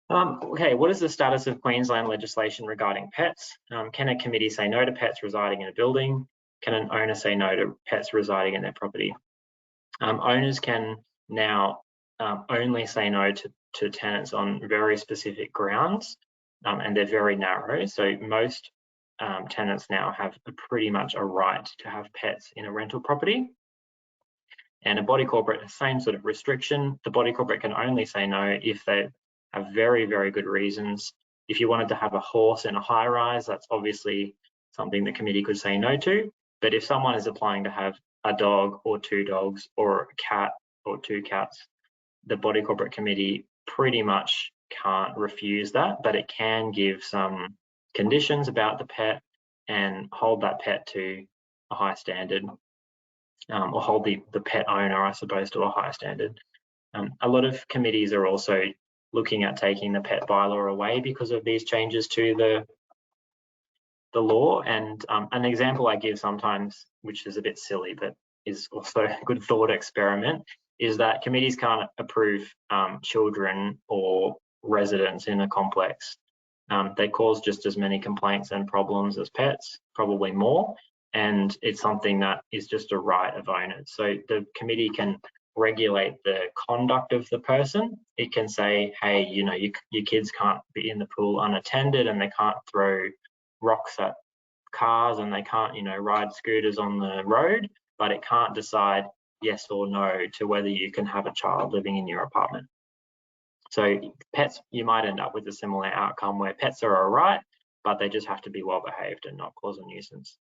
Okay, what is the status of Queensland legislation regarding pets? Can a committee say no to pets residing in a building? Can an owner say no to pets residing in their property? Owners can now only say no to tenants on very specific grounds, and they're very narrow. So most tenants now have pretty much a right to have pets in a rental property. And a body corporate, same sort of restriction. The body corporate can only say no if they have very, very good reasons. If you wanted to have a horse in a high rise, that's obviously something the committee could say no to. But if someone is applying to have a dog or 2 dogs or a cat or 2 cats, the body corporate committee pretty much can't refuse that, but it can give some conditions about the pet and hold that pet to a high standard, or hold the pet owner, I suppose, to a high standard. A lot of committees are also looking at taking the pet bylaw away because of these changes to the law. And an example I give sometimes, which is a bit silly, but is also a good thought experiment, is that committees can't approve children or residents in a complex. They cause just as many complaints and problems as pets, probably more. And it's something that is just a right of owners. So the committee can regulate the conduct of the person. It can say, hey, you know, your kids can't be in the pool unattended, and they can't throw rocks at cars, and they can't, you know, ride scooters on the road, but it can't decide yes or no to whether you can have a child living in your apartment. So pets, you might end up with a similar outcome where pets are all right, but they just have to be well behaved and not cause a nuisance.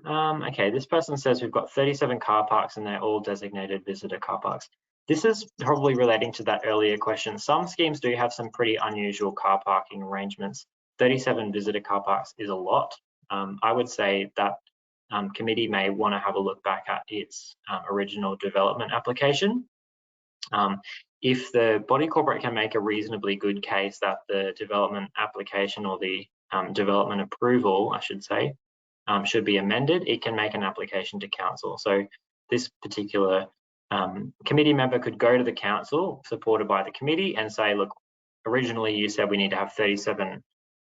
Okay, this person says we've got 37 car parks and they're all designated visitor car parks. This is probably relating to that earlier question. Some schemes do have some pretty unusual car parking arrangements. 37 visitor car parks is a lot. I would say that committee may want to have a look back at its original development application. If the body corporate can make a reasonably good case that the development application, or the development approval, I should say, should be amended, it can make an application to council. So this particular committee member could go to the council, supported by the committee, and say, look, originally you said we need to have 37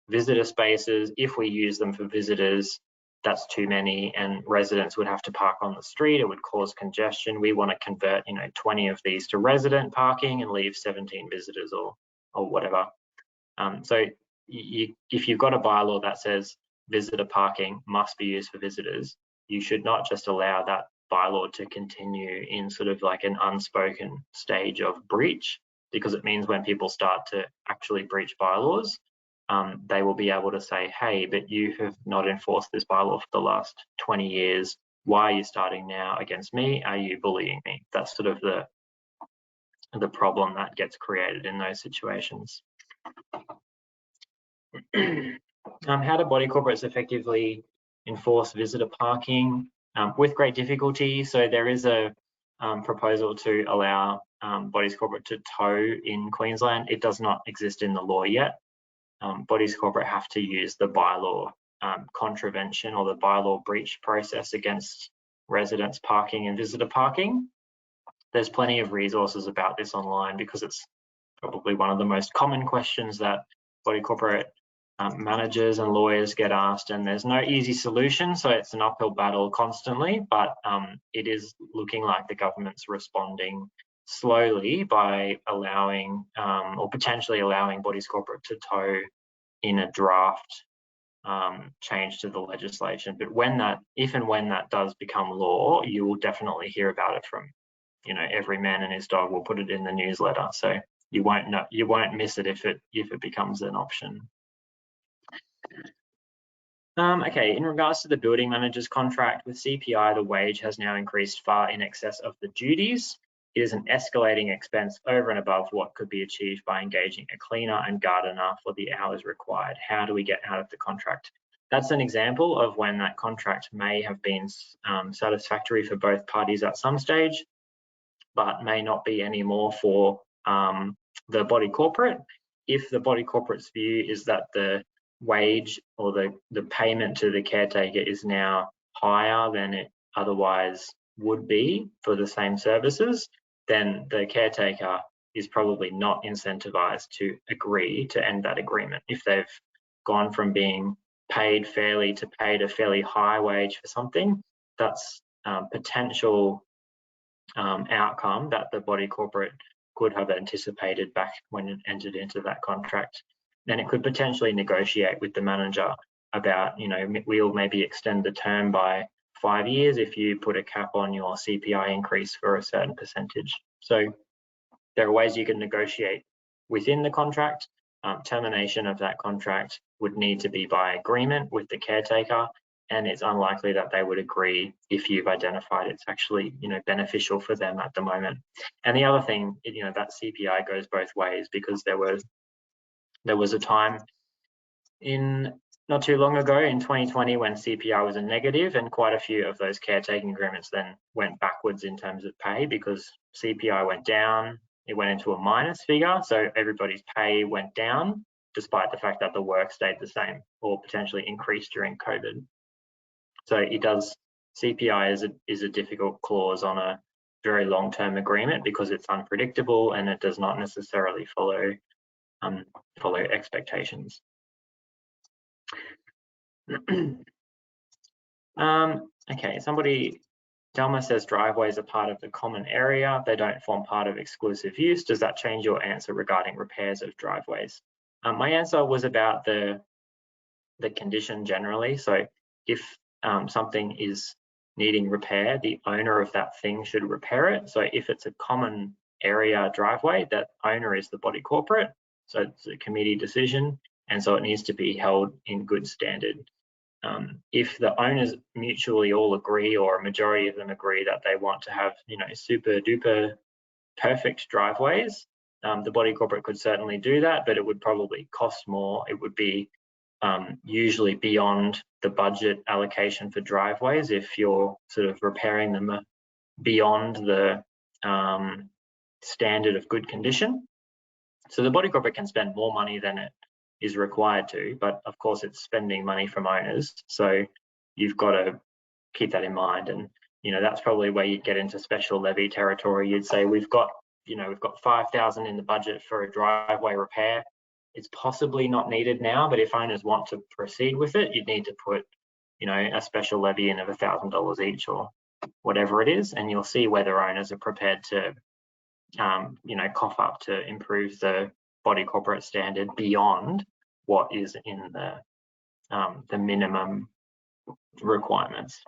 visitor spaces. If we use them for visitors, that's too many, and residents would have to park on the street. It would cause congestion. We want to convert, you know, 20 of these to resident parking and leave 17 visitors, or whatever. So if you've got a bylaw that says visitor parking must be used for visitors, you should not just allow that bylaw to continue in sort of like an unspoken stage of breach, because it means when people start to actually breach bylaws, they will be able to say, hey, but you have not enforced this bylaw for the last 20 years. Why are you starting now against me? Are you bullying me? That's sort of the problem that gets created in those situations. How do body corporates effectively enforce visitor parking? With great difficulty. So there is a proposal to allow bodies corporate to tow in Queensland. It does not exist in the law yet. Bodies corporate have to use the bylaw contravention, or the bylaw breach process against residents parking and visitor parking. There's plenty of resources about this online, because it's probably one of the most common questions that body corporate managers and lawyers get asked, and there's no easy solution, so it's an uphill battle constantly, but it is looking like the government's responding slowly by allowing or potentially allowing bodies corporate to tow in a draft change to the legislation. But if and when that does become law, you will definitely hear about it from, you know, every man and his dog will put it in the newsletter, so you won't miss it if it becomes an option. Okay, in regards to the building manager's contract, with CPI, the wage has now increased far in excess of the duties. It is an escalating expense over and above what could be achieved by engaging a cleaner and gardener for the hours required. How do we get out of the contract? That's an example of when that contract may have been satisfactory for both parties at some stage, but may not be anymore for the body corporate. if the body corporate's view is that the wage or the payment to the caretaker is now higher than it otherwise would be for the same services, then the caretaker is probably not incentivized to agree to end that agreement. If they've gone from being paid fairly to paid a fairly high wage for something, that's potential outcome that the body corporate could have anticipated back when it entered into that contract. Then it could potentially negotiate with the manager about, you know, we'll maybe extend the term by 5 years if you put a cap on your CPI increase for a certain percentage. So there are ways you can negotiate within the contract. Termination of that contract would need to be by agreement with the caretaker, and it's unlikely that they would agree if you've identified it's actually, you know, beneficial for them at the moment. And the other thing, you know, that CPI goes both ways, because there was a time in not too long ago in 2020 when CPI was a negative, and quite a few of those caretaking agreements then went backwards in terms of pay because CPI went down, it went into a minus figure, so everybody's pay went down despite the fact that the work stayed the same or potentially increased during COVID. So it does, CPI is a difficult clause on a very long-term agreement because it's unpredictable and it does not necessarily follow expectations. Okay, Delma says driveways are part of the common area. They don't form part of exclusive use. Does that change your answer regarding repairs of driveways? My answer was about the condition generally. So if something is needing repair, the owner of that thing should repair it. So if it's a common area driveway, that owner is the body corporate. So it's a committee decision, and so it needs to be held in good standard. If the owners mutually all agree, or a majority of them agree that they want to have, you know, super duper perfect driveways, the body corporate could certainly do that, but it would probably cost more. It would be usually beyond the budget allocation for driveways if you're sort of repairing them beyond the standard of good condition. So the body corporate can spend more money than it is required to, but of course it's spending money from owners, so you've got to keep that in mind. And you know, that's probably where you get into special levy territory. You'd say we've got 5,000 in the budget for a driveway repair. It's possibly not needed now, but if owners want to proceed with it, you'd need to put, you know, a special levy in of $1,000 each or whatever it is, and you'll see whether owners are prepared to you know, cough up to improve the body corporate standard beyond what is in the minimum requirements.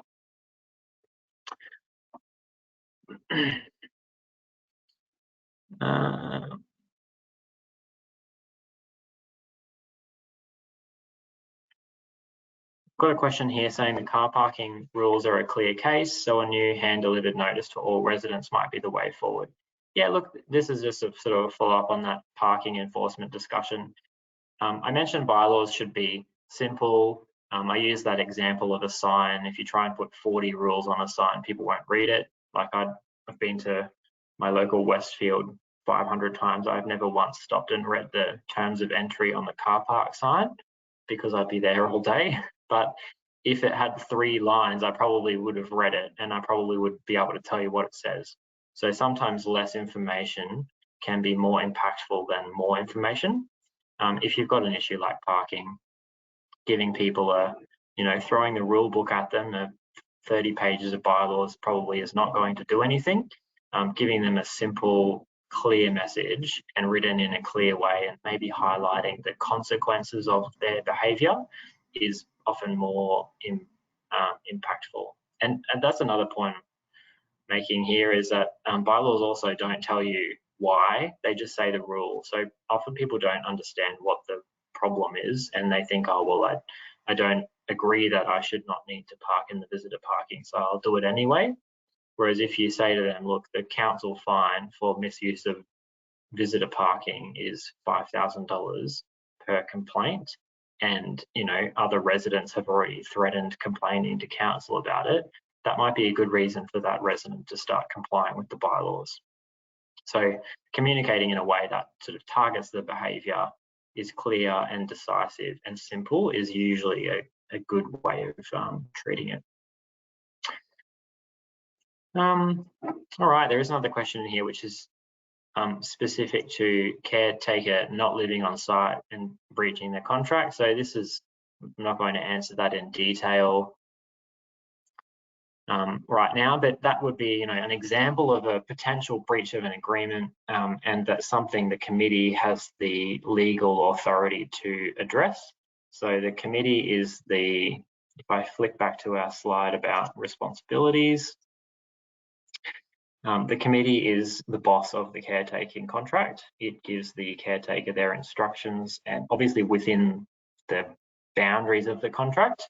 Got a question here saying the car parking rules are a clear case, so a new hand-delivered notice to all residents might be the way forward. Yeah, look, this is just a sort of follow-up on that parking enforcement discussion. I mentioned bylaws should be simple. I use that example of a sign. If you try and put 40 rules on a sign, people won't read it. Like I've been to my local Westfield 500 times. I've never once stopped and read the terms of entry on the car park sign because I'd be there all day. But if it had 3 lines, I probably would have read it and I probably would be able to tell you what it says. So sometimes less information can be more impactful than more information. If you've got an issue like parking, giving people throwing the rule book at them, 30 pages of bylaws probably is not going to do anything. Giving them a simple, clear message and written in a clear way, and maybe highlighting the consequences of their behaviour is often more impactful. And that's another point I'm making here, is that bylaws also don't tell you why, they just say the rule. So often people don't understand what the problem is, and they think, oh well, I don't agree that I should not need to park in the visitor parking, so I'll do it anyway. Whereas if you say to them, look, the council fine for misuse of visitor parking is $5,000 per complaint, and you know, other residents have already threatened complaining to council about it, that might be a good reason for that resident to start complying with the bylaws. So communicating in a way that sort of targets the behaviour is clear and decisive and simple is usually a good way of treating it. All right, there is another question here which is specific to caretaker not living on site and breaching their contract. So this is, I'm not going to answer that in detail right now, but that would be, an example of a potential breach of an agreement, and that's something the committee has the legal authority to address. So the committee is if I flick back to our slide about responsibilities, the committee is the boss of the caretaking contract. It gives the caretaker their instructions, and obviously within the boundaries of the contract.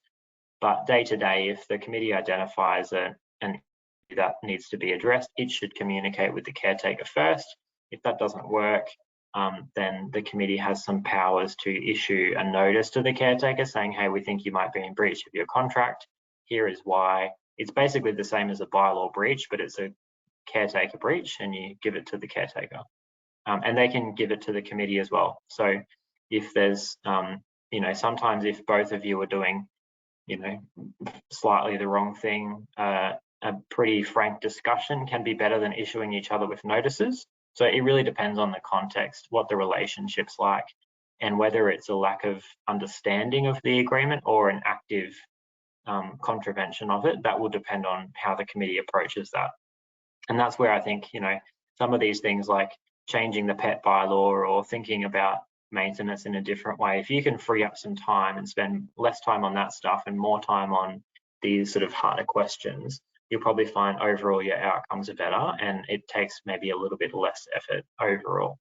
But day to day, if the committee identifies an issue that needs to be addressed, it should communicate with the caretaker first. If that doesn't work, then the committee has some powers to issue a notice to the caretaker saying, hey, we think you might be in breach of your contract. Here is why. It's basically the same as a bylaw breach, but it's a caretaker breach, and you give it to the caretaker. And they can give it to the committee as well. So if there's, sometimes if both of you are doing, slightly the wrong thing, a pretty frank discussion can be better than issuing each other with notices. So it really depends on the context, what the relationship's like, and whether it's a lack of understanding of the agreement or an active contravention of it. That will depend on how the committee approaches that. And that's where I think, some of these things like changing the pet bylaw or thinking about maintenance in a different way, if you can free up some time and spend less time on that stuff and more time on these sort of harder questions, you'll probably find overall your outcomes are better, and it takes maybe a little bit less effort overall.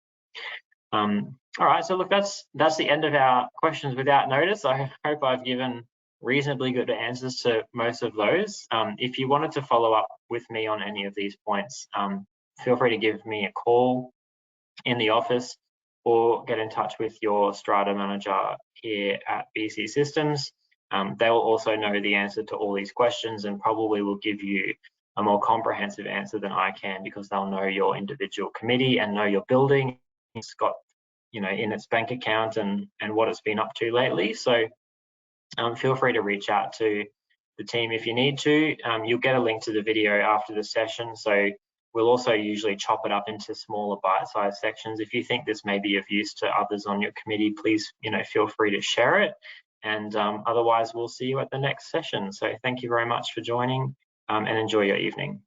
All right, so look, that's the end of our questions without notice. I hope I've given reasonably good answers to most of those. If you wanted to follow up with me on any of these points, feel free to give me a call in the office or get in touch with your Strata manager here at BCsystems. They will also know the answer to all these questions and probably will give you a more comprehensive answer than I can, because they'll know your individual committee and know your building. It's got, in its bank account and what it's been up to lately. So feel free to reach out to the team if you need to. You'll get a link to the video after the session. So we'll also usually chop it up into smaller bite-sized sections. If you think this may be of use to others on your committee, please, feel free to share it. And otherwise, we'll see you at the next session. So thank you very much for joining, and enjoy your evening.